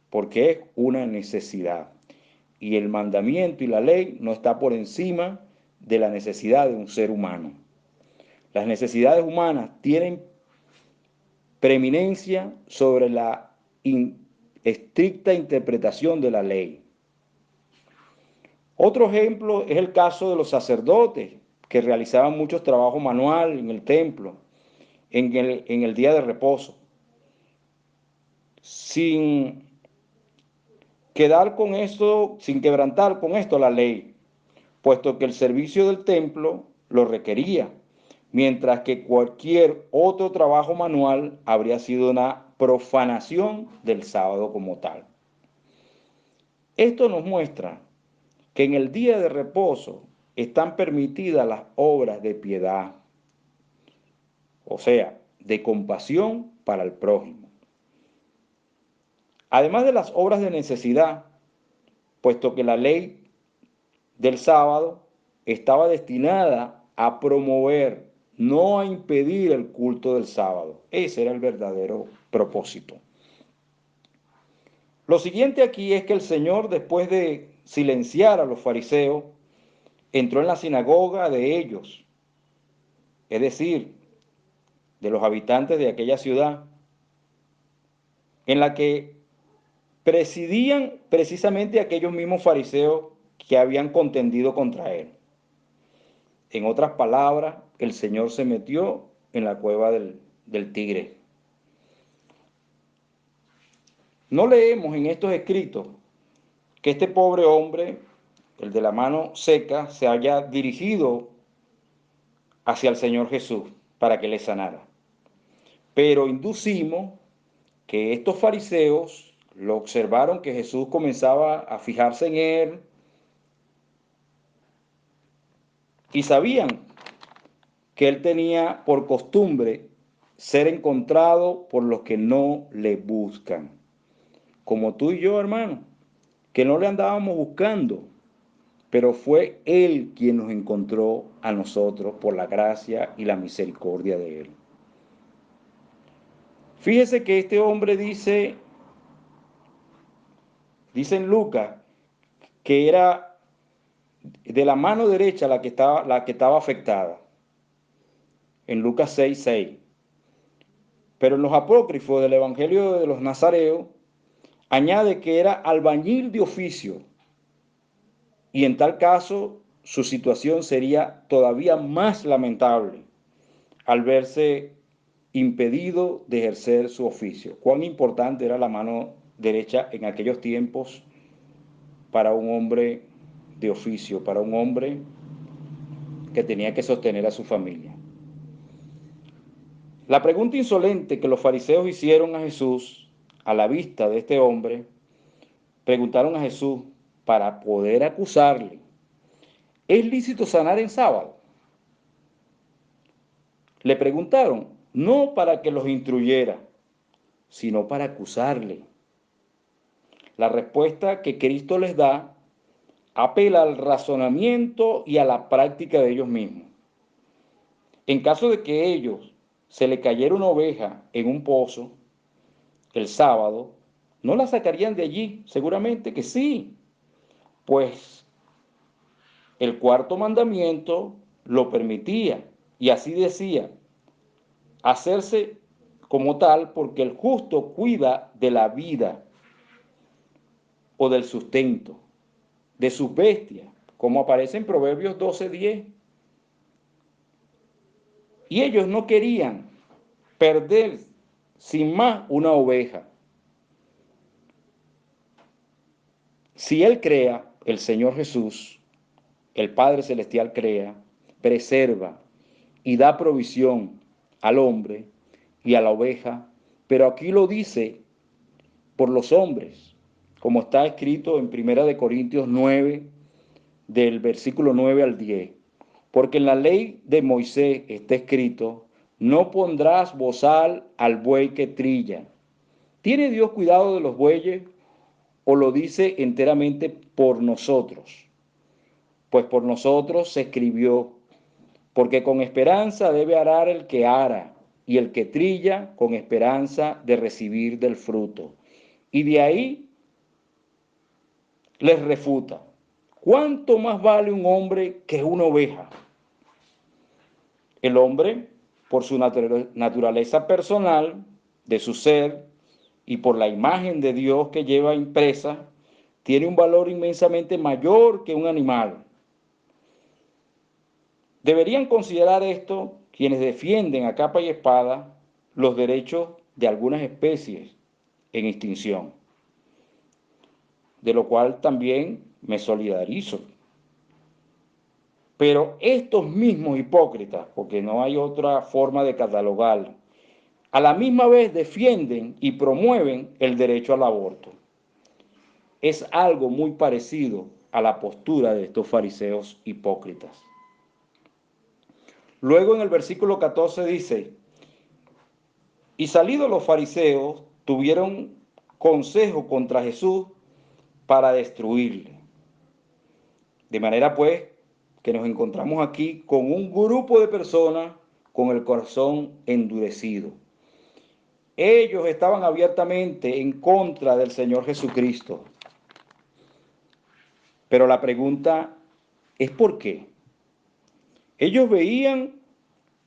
porque es una necesidad. Y el mandamiento y la ley no está por encima de la necesidad de un ser humano. Las necesidades humanas tienen preeminencia sobre la estricta interpretación de la ley. Otro ejemplo es el caso de los sacerdotes que realizaban muchos trabajos manuales en el templo, en el día de reposo, sin quebrantar con esto la ley, puesto que el servicio del templo lo requería, mientras que cualquier otro trabajo manual habría sido una profanación del sábado como tal. Esto nos muestra que en el día de reposo están permitidas las obras de piedad, o sea, de compasión para el prójimo. Además de las obras de necesidad, puesto que la ley del sábado estaba destinada a promover, no a impedir el culto del sábado. Ese era el verdadero propósito. Lo siguiente aquí es que el Señor, después de silenciar a los fariseos, entró en la sinagoga de ellos, es decir, de los habitantes de aquella ciudad, en la que presidían precisamente aquellos mismos fariseos que habían contendido contra él. En otras palabras, el Señor se metió en la cueva del tigre. No leemos en estos escritos que este pobre hombre, el de la mano seca, se haya dirigido hacia el Señor Jesús para que le sanara. Pero inducimos que estos fariseos lo observaron que Jesús comenzaba a fijarse en él y sabían que él tenía por costumbre ser encontrado por los que no le buscan. Como tú y yo, hermano, que no le andábamos buscando, pero fue él quien nos encontró a nosotros por la gracia y la misericordia de él. Fíjese que este hombre dice en Lucas, que era de la mano derecha la que estaba afectada, en Lucas 6:6. Pero en los apócrifos del Evangelio de los Nazareos, añade que era albañil de oficio, y en tal caso su situación sería todavía más lamentable al verse impedido de ejercer su oficio. Cuán importante era la mano derecha en aquellos tiempos para un hombre de oficio, para un hombre que tenía que sostener a su familia. La pregunta insolente que los fariseos hicieron a Jesús a la vista de este hombre, preguntaron a Jesús para poder acusarle: ¿es lícito sanar en sábado? Le preguntaron no para que los instruyera, sino para acusarle. La respuesta que Cristo les da apela al razonamiento y a la práctica de ellos mismos. En caso de que ellos se le cayera una oveja en un pozo el sábado, ¿no la sacarían de allí? Seguramente que sí, pues el cuarto mandamiento lo permitía, y así decía: hacerse como tal porque el justo cuida de la vida o del sustento de sus bestias, como aparece en Proverbios 12:10. Y ellos no querían perder sin más una oveja. Si Él crea, el Señor Jesús, el Padre Celestial crea, preserva y da provisión al hombre y a la oveja, pero aquí lo dice por los hombres, como está escrito en 1 Corintios 9, del versículo 9 al 10. Porque en la ley de Moisés está escrito: no pondrás bozal al buey que trilla. ¿Tiene Dios cuidado de los bueyes o lo dice enteramente por nosotros? Pues por nosotros se escribió: porque con esperanza debe arar el que ara, y el que trilla con esperanza de recibir del fruto. Y de ahí les refuta: ¿cuánto más vale un hombre que una oveja? El hombre, por su naturaleza personal, de su ser, y por la imagen de Dios que lleva impresa, tiene un valor inmensamente mayor que un animal. Deberían considerar esto quienes defienden a capa y espada los derechos de algunas especies en extinción, de lo cual también me solidarizo. Pero estos mismos hipócritas, porque no hay otra forma de catalogar, a la misma vez defienden y promueven el derecho al aborto. Es algo muy parecido a la postura de estos fariseos hipócritas. Luego en el versículo 14 dice: y salidos los fariseos tuvieron consejo contra Jesús para destruirle. De manera pues que nos encontramos aquí con un grupo de personas con el corazón endurecido. Ellos estaban abiertamente en contra del Señor Jesucristo. Pero la pregunta es ¿por qué? Ellos veían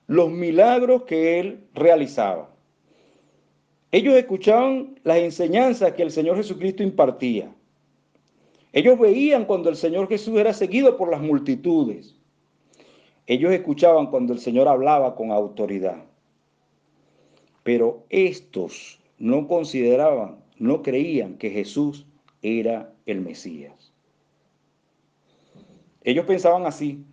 los milagros que Él realizaba. Ellos escuchaban las enseñanzas que el Señor Jesucristo impartía. Ellos veían cuando el Señor Jesús era seguido por las multitudes. Ellos escuchaban cuando el Señor hablaba con autoridad. Pero estos no consideraban, no creían que Jesús era el Mesías. Ellos pensaban así: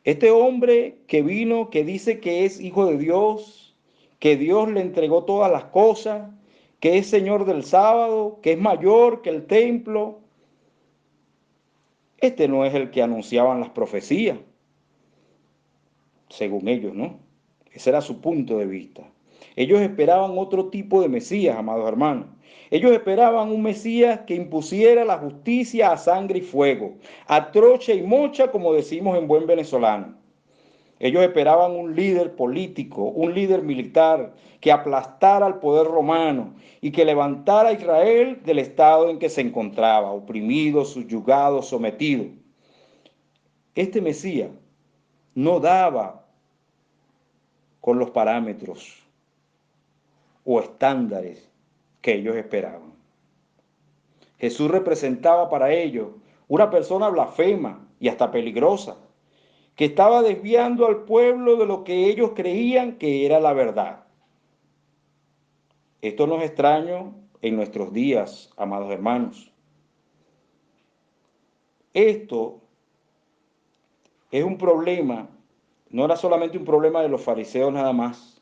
este hombre que vino, que dice que es hijo de Dios, que Dios le entregó todas las cosas, que es Señor del sábado, que es mayor que el templo, este no es el que anunciaban las profecías, según ellos, ¿no? Ese era su punto de vista. Ellos esperaban otro tipo de Mesías, amados hermanos. Ellos esperaban un Mesías que impusiera la justicia a sangre y fuego, a trocha y mocha, como decimos en buen venezolano. Ellos esperaban un líder político, un líder militar, que aplastara al poder romano y que levantara a Israel del estado en que se encontraba, oprimido, subyugado, sometido. Este Mesías no daba con los parámetros o estándares que ellos esperaban. Jesús representaba para ellos una persona blasfema y hasta peligrosa, que estaba desviando al pueblo de lo que ellos creían que era la verdad. Esto no es extraño en nuestros días, amados hermanos. Esto es un problema, no era solamente un problema de los fariseos nada más.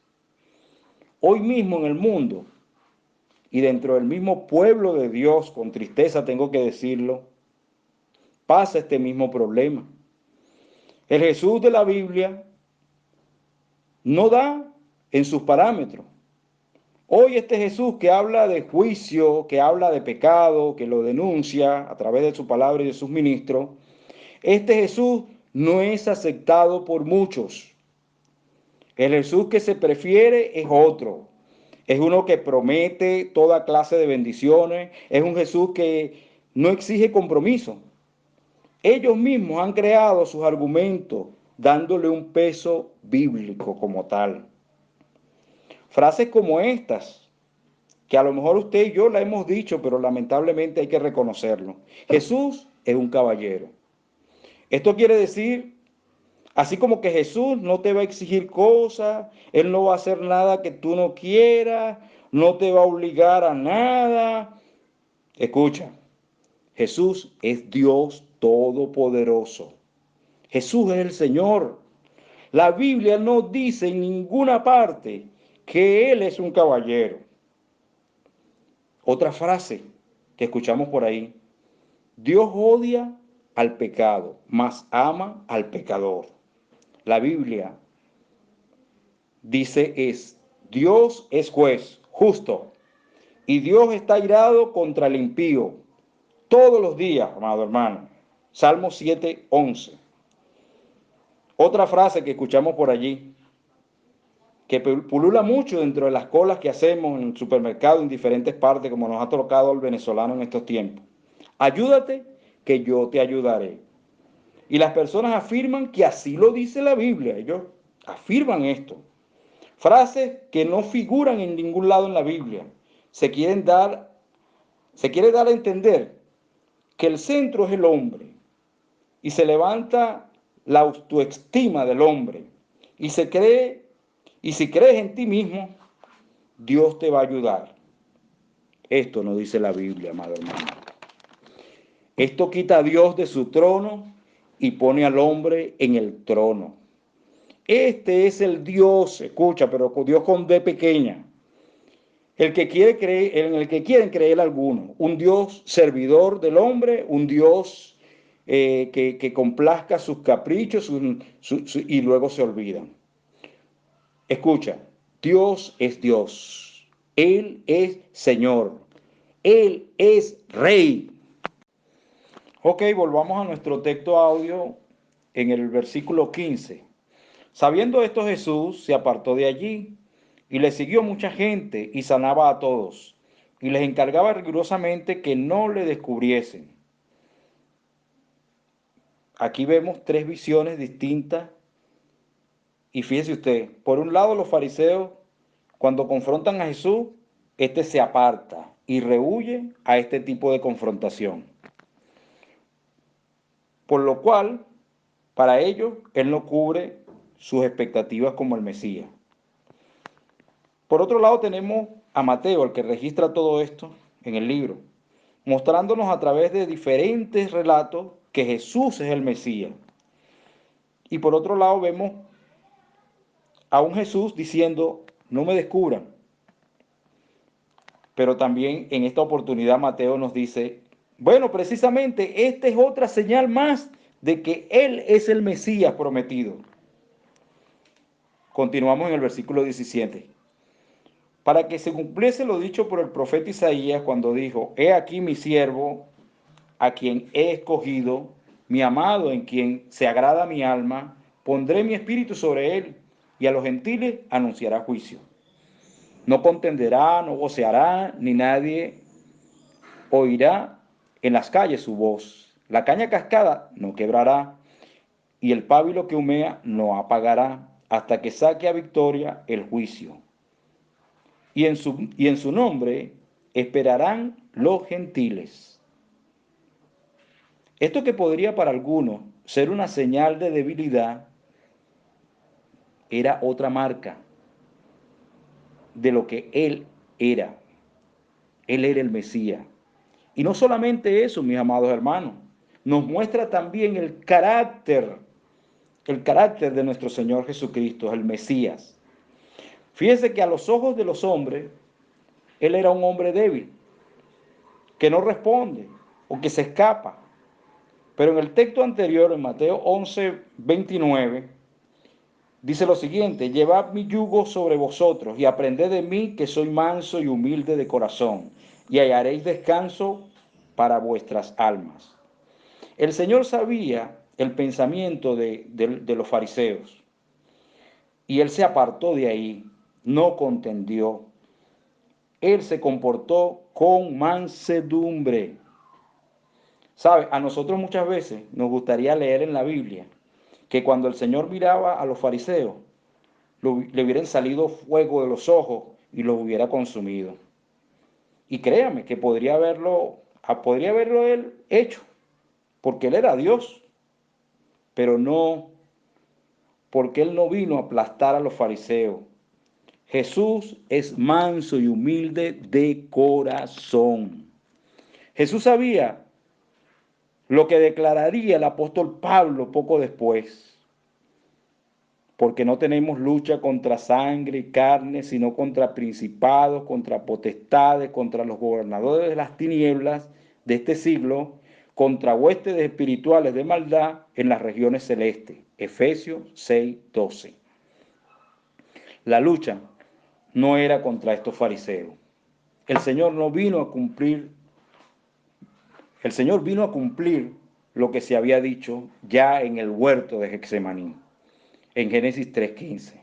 Hoy mismo en el mundo y dentro del mismo pueblo de Dios, con tristeza tengo que decirlo, pasa este mismo problema. El Jesús de la Biblia no da en sus parámetros. Hoy este Jesús que habla de juicio, que habla de pecado, que lo denuncia a través de su palabra y de sus ministros, este Jesús no es aceptado por muchos. El Jesús que se prefiere es otro. Es uno que promete toda clase de bendiciones. Es un Jesús que no exige compromiso. Ellos mismos han creado sus argumentos dándole un peso bíblico como tal. Frases como estas, que a lo mejor usted y yo la hemos dicho, pero lamentablemente hay que reconocerlo. Jesús es un caballero. Esto quiere decir, así como que Jesús no te va a exigir cosas, Él no va a hacer nada que tú no quieras, no te va a obligar a nada. Escucha, Jesús es Dios todopoderoso. Jesús es el Señor. La Biblia no dice en ninguna parte que Él es un caballero. Otra frase que escuchamos por ahí: Dios odia al pecado, mas ama al pecador. La Biblia dice Dios es juez justo y Dios está airado contra el impío todos los días, amado hermano. Salmo 7:11. Otra frase que escuchamos por allí, que pulula mucho dentro de las colas que hacemos en el supermercado en diferentes partes, como nos ha tocado al venezolano en estos tiempos: ayúdate, que yo te ayudaré. Y las personas afirman que así lo dice la Biblia. Ellos afirman esto. Frases que no figuran en ningún lado en la Biblia. Se quiere dar a entender que el centro es el hombre y se levanta la autoestima del hombre y se cree, y si crees en ti mismo, Dios te va a ayudar. Esto no dice la Biblia, amado hermano. Esto quita a Dios de su trono y pone al hombre en el trono. Este es el Dios, escucha, pero Dios con D pequeña, el que quiere creer, en el que quieren creer algunos, un Dios servidor del hombre, un Dios que complazca sus caprichos y luego se olvidan. Escucha, Dios es Dios, Él es Señor, Él es Rey. Ok, volvamos a nuestro texto audio en el versículo 15. Sabiendo esto, Jesús se apartó de allí y le siguió mucha gente y sanaba a todos y les encargaba rigurosamente que no le descubriesen. Aquí vemos tres visiones distintas y fíjese usted, por un lado los fariseos cuando confrontan a Jesús, este se aparta y rehúye a este tipo de confrontación. Por lo cual, para ellos, Él no cubre sus expectativas como el Mesías. Por otro lado tenemos a Mateo, el que registra todo esto en el libro, mostrándonos a través de diferentes relatos que Jesús es el Mesías. Y por otro lado vemos a un Jesús diciendo, no me descubran. Pero también en esta oportunidad Mateo nos dice, bueno, precisamente esta es otra señal más de que Él es el Mesías prometido. Continuamos en el versículo 17. Para que se cumpliese lo dicho por el profeta Isaías cuando dijo, he aquí mi siervo, a quien he escogido, mi amado, en quien se agrada mi alma, pondré mi espíritu sobre él, y a los gentiles anunciará juicio. No contenderá, no voceará, ni nadie oirá en las calles su voz. La caña cascada no quebrará, y el pábilo que humea no apagará, hasta que saque a victoria el juicio. Y en su nombre esperarán los gentiles. Esto que podría para algunos ser una señal de debilidad, era otra marca de lo que Él era. Él era el Mesías. Y no solamente eso, mis amados hermanos, nos muestra también el carácter de nuestro Señor Jesucristo, el Mesías. Fíjense que a los ojos de los hombres, Él era un hombre débil, que no responde o que se escapa. Pero en el texto anterior, en Mateo 11, 29, dice lo siguiente, llevad mi yugo sobre vosotros y aprended de mí que soy manso y humilde de corazón, y hallaréis descanso para vuestras almas. El Señor sabía el pensamiento de los fariseos, y Él se apartó de ahí, no contendió. Él se comportó con mansedumbre. ¿Sabe? A nosotros muchas veces nos gustaría leer en la Biblia que cuando el Señor miraba a los fariseos, le hubieran salido fuego de los ojos y los hubiera consumido. Y créame que podría haberlo él hecho, porque Él era Dios, pero no, porque Él no vino a aplastar a los fariseos. Jesús es manso y humilde de corazón. Jesús sabía lo que declararía el apóstol Pablo poco después, porque no tenemos lucha contra sangre y carne, sino contra principados, contra potestades, contra los gobernadores de las tinieblas de este siglo, contra huestes espirituales de maldad en las regiones celestes. Efesios 6:12. La lucha no era contra estos fariseos. El Señor vino a cumplir lo que se había dicho ya en el huerto de Getsemaní. En Génesis 3:15,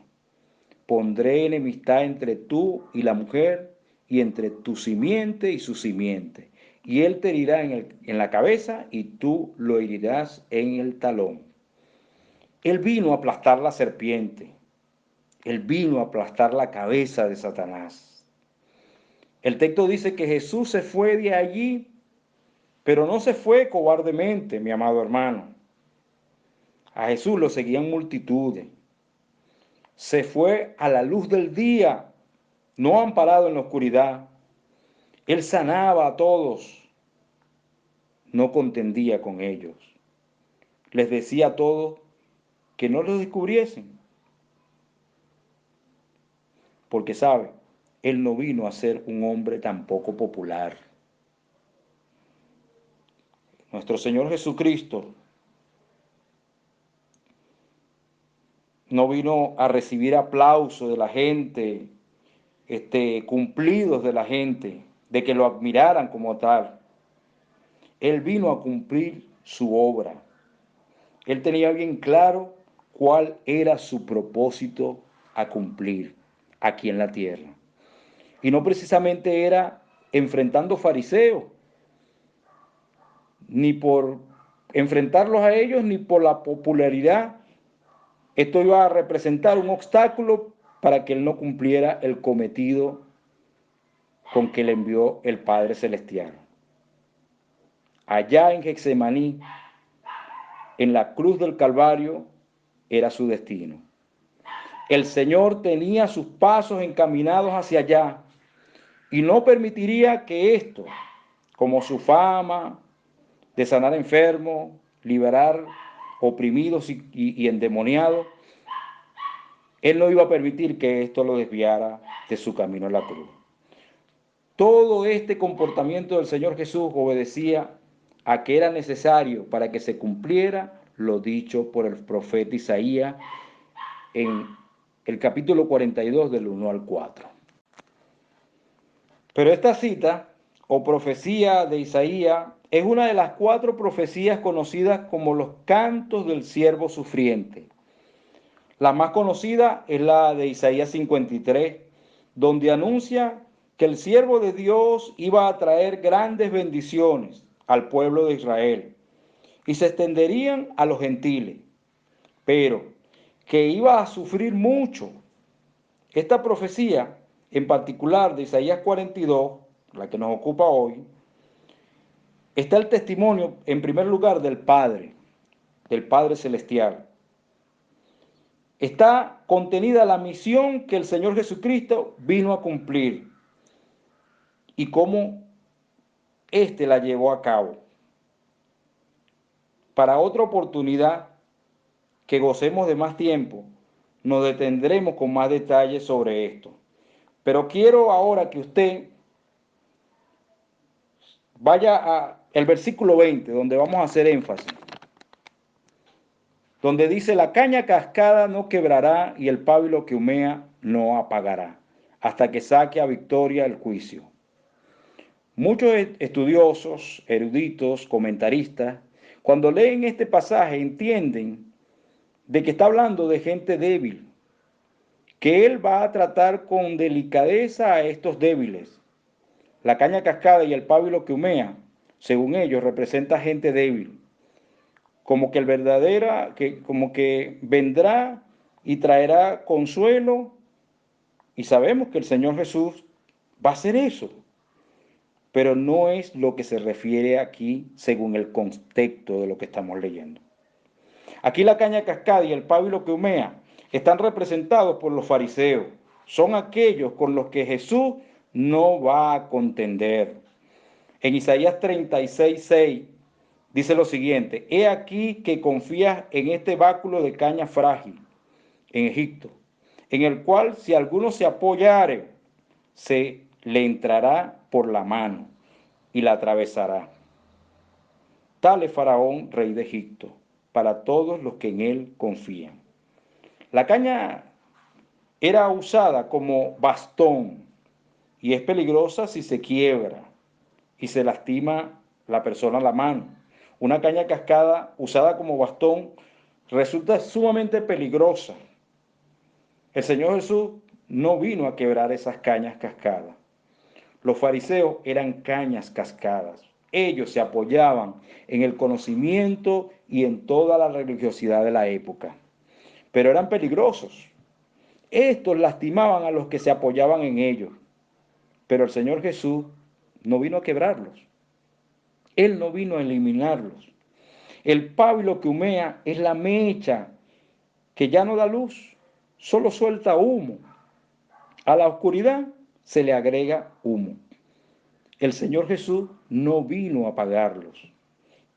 pondré enemistad entre tú y la mujer, y entre tu simiente y su simiente, y él te herirá en la cabeza, y tú lo herirás en el talón. Él vino a aplastar la serpiente, él vino a aplastar la cabeza de Satanás. El texto dice que Jesús se fue de allí, pero no se fue cobardemente, mi amado hermano. A Jesús lo seguían multitudes. Se fue a la luz del día, no amparado en la oscuridad. Él sanaba a todos, no contendía con ellos. Les decía a todos que no los descubriesen, porque sabe, Él no vino a ser un hombre tampoco popular. Nuestro Señor Jesucristo no vino a recibir aplausos de la gente, cumplidos de la gente, de que lo admiraran como tal. Él vino a cumplir su obra. Él tenía bien claro cuál era su propósito a cumplir aquí en la tierra. Y no precisamente era enfrentando fariseos, ni por enfrentarlos a ellos, ni por la popularidad. Esto iba a representar un obstáculo para que él no cumpliera el cometido con que le envió el Padre Celestial. Allá en Getsemaní, en la cruz del Calvario, era su destino. El Señor tenía sus pasos encaminados hacia allá y no permitiría que esto, como su fama de sanar enfermos, liberar oprimidos y endemoniados, Él no iba a permitir que esto lo desviara de su camino en la cruz. Todo este comportamiento del Señor Jesús obedecía a que era necesario para que se cumpliera lo dicho por el profeta Isaías en el capítulo 42 del 1 al 4. Pero esta cita o profecía de Isaías es una de las 4 profecías conocidas como los cantos del siervo sufriente. La más conocida es la de Isaías 53, donde anuncia que el siervo de Dios iba a traer grandes bendiciones al pueblo de Israel y se extenderían a los gentiles, pero que iba a sufrir mucho. Esta profecía, en particular de Isaías 42, la que nos ocupa hoy, está el testimonio, en primer lugar, del Padre Celestial. Está contenida la misión que el Señor Jesucristo vino a cumplir y cómo éste la llevó a cabo. Para otra oportunidad, que gocemos de más tiempo, nos detendremos con más detalles sobre esto. Pero quiero ahora que usted vaya al versículo 20, donde vamos a hacer énfasis, donde dice: la caña cascada no quebrará y el pábilo que humea no apagará, hasta que saque a victoria el juicio. Muchos estudiosos, eruditos, comentaristas, cuando leen este pasaje entienden de que está hablando de gente débil, que Él va a tratar con delicadeza a estos débiles. La caña cascada y el pábilo que humea, según ellos, representa gente débil, como que como que vendrá y traerá consuelo, y sabemos que el Señor Jesús va a hacer eso, pero no es lo que se refiere aquí según el contexto de lo que estamos leyendo. Aquí la caña cascada y el pábilo que humea están representados por los fariseos. Son aquellos con los que Jesús no va a contender. En Isaías 36:6 dice lo siguiente: he aquí que confías en este báculo de caña frágil en Egipto, en el cual si alguno se apoyare, se le entrará por la mano y la atravesará. Tal es Faraón, rey de Egipto, para todos los que en él confían. La caña era usada como bastón y es peligrosa si se quiebra y se lastima la persona la mano. Una caña cascada usada como bastón resulta sumamente peligrosa. El Señor Jesús no vino a quebrar esas cañas cascadas. Los fariseos eran cañas cascadas. Ellos se apoyaban en el conocimiento y en toda la religiosidad de la época, pero eran peligrosos. Estos lastimaban a los que se apoyaban en ellos, pero el Señor Jesús no vino a quebrarlos. Él no vino a eliminarlos. El pábilo que humea es la mecha que ya no da luz, solo suelta humo. A la oscuridad se le agrega humo. El Señor Jesús no vino a apagarlos.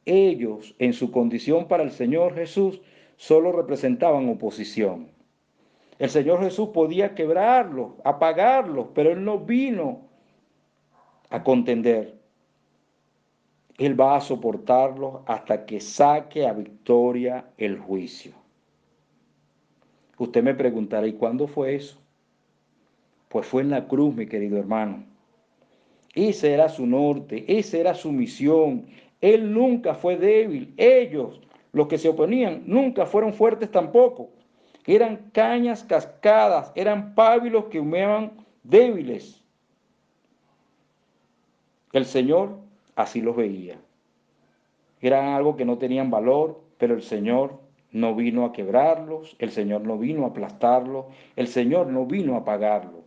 Ellos, en su condición para el Señor Jesús, solo representaban oposición. El Señor Jesús podía quebrarlos, apagarlos, pero Él no vino a contender. Él va a soportarlos hasta que saque a victoria el juicio. Usted me preguntará, ¿y cuándo fue eso? Pues fue en la cruz, mi querido hermano. Ese era su norte, esa era su misión. Él nunca fue débil. Ellos, los que se oponían, nunca fueron fuertes tampoco. Eran cañas cascadas, eran pábilos que humeaban débiles. El Señor así los veía. Eran algo que no tenían valor, pero el Señor no vino a quebrarlos, el Señor no vino a aplastarlos, el Señor no vino a apagarlos.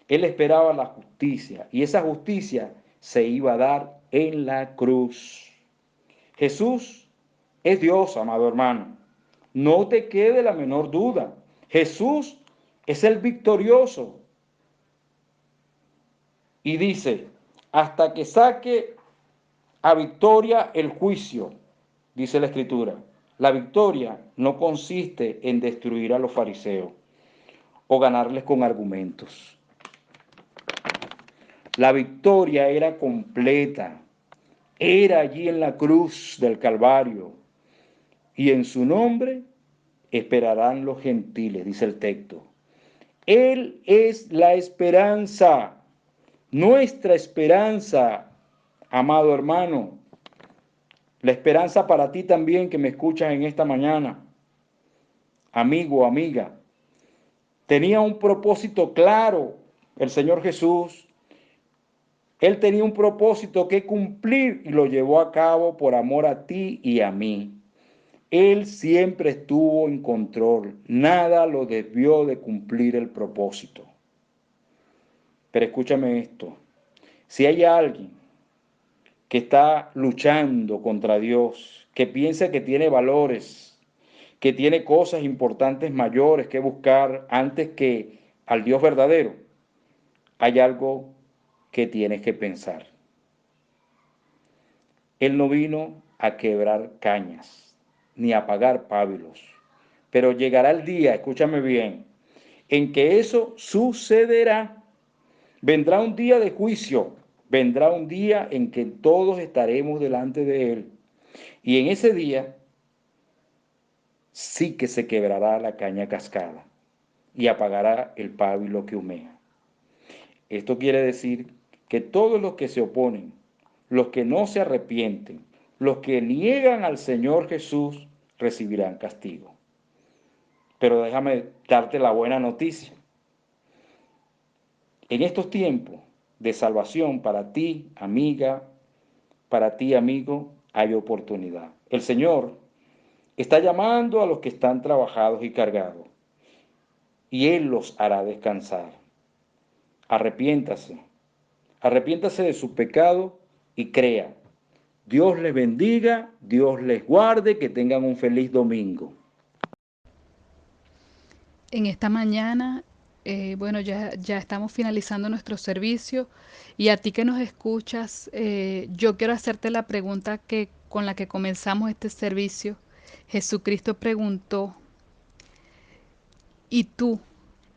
Él esperaba la justicia y esa justicia se iba a dar en la cruz. Jesús es Dios, amado hermano. No te quede la menor duda. Jesús es el victorioso. Y dice, hasta que saque a victoria el juicio, dice la Escritura. La victoria no consiste en destruir a los fariseos o ganarles con argumentos. La victoria era completa, era allí en la cruz del Calvario, y en su nombre esperarán los gentiles, dice el texto. Él es la esperanza, nuestra esperanza, amado hermano. La esperanza para ti también que me escuchas en esta mañana, amigo, amiga. Tenía un propósito claro el Señor Jesús. Él tenía un propósito que cumplir y lo llevó a cabo por amor a ti y a mí. Él siempre estuvo en control. Nada lo desvió de cumplir el propósito. Pero escúchame esto. Si hay alguien que está luchando contra Dios, que piensa que tiene valores, que tiene cosas importantes mayores que buscar antes que al Dios verdadero, hay algo que tienes que pensar. Él no vino a quebrar cañas, ni a apagar pábilos, pero llegará el día, escúchame bien, en que eso sucederá. Vendrá un día de juicio, vendrá un día en que todos estaremos delante de Él. Y en ese día sí que se quebrará la caña cascada y apagará el pábilo que humea. Esto quiere decir que todos los que se oponen, los que no se arrepienten, los que niegan al Señor Jesús, recibirán castigo. Pero déjame darte la buena noticia. En estos tiempos de salvación para ti, amiga, para ti, amigo, hay oportunidad. El Señor está llamando a los que están trabajados y cargados, y Él los hará descansar. Arrepiéntase, arrepiéntase de su pecado y crea. Dios les bendiga, Dios les guarde, que tengan un feliz domingo. En esta mañana, bueno, ya estamos finalizando nuestro servicio y a ti que nos escuchas, yo quiero hacerte la pregunta con la que comenzamos este servicio. Jesucristo preguntó, ¿y tú,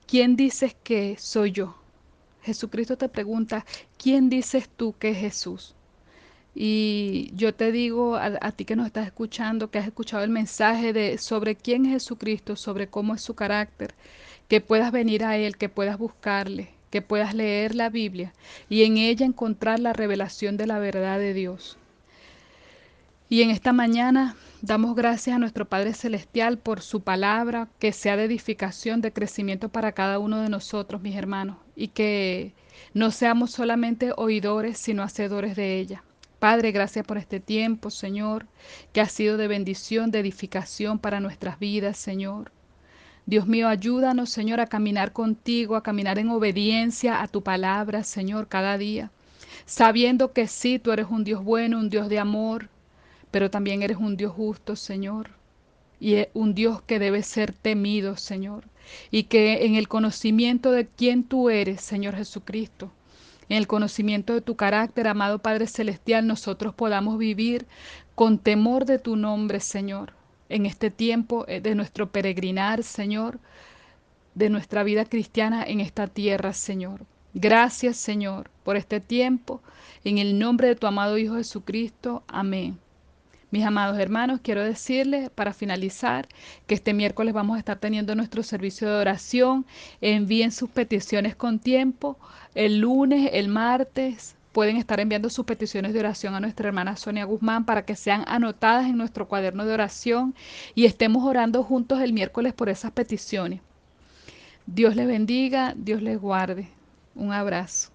quién dices que soy yo? Jesucristo te pregunta, ¿quién dices tú que es Jesús? Y yo te digo a ti que nos estás escuchando, que has escuchado el mensaje sobre quién es Jesucristo, sobre cómo es su carácter, que puedas venir a Él, que puedas buscarle, que puedas leer la Biblia y en ella encontrar la revelación de la verdad de Dios. Y en esta mañana damos gracias a nuestro Padre Celestial por su palabra, que sea de edificación, de crecimiento para cada uno de nosotros, mis hermanos, y que no seamos solamente oidores, sino hacedores de ella. Padre, gracias por este tiempo, Señor, que ha sido de bendición, de edificación para nuestras vidas, Señor. Dios mío, ayúdanos, Señor, a caminar contigo, a caminar en obediencia a tu palabra, Señor, cada día, sabiendo que sí, tú eres un Dios bueno, un Dios de amor, pero también eres un Dios justo, Señor, y es un Dios que debe ser temido, Señor, y que en el conocimiento de quién tú eres, Señor Jesucristo, en el conocimiento de tu carácter, amado Padre Celestial, nosotros podamos vivir con temor de tu nombre, Señor, en este tiempo de nuestro peregrinar, Señor, de nuestra vida cristiana en esta tierra, Señor. Gracias, Señor, por este tiempo. En el nombre de tu amado Hijo Jesucristo. Amén. Mis amados hermanos, quiero decirles para finalizar que este miércoles vamos a estar teniendo nuestro servicio de oración. Envíen sus peticiones con tiempo. El lunes, el martes, pueden estar enviando sus peticiones de oración a nuestra hermana Sonia Guzmán para que sean anotadas en nuestro cuaderno de oración y estemos orando juntos el miércoles por esas peticiones. Dios les bendiga, Dios les guarde. Un abrazo.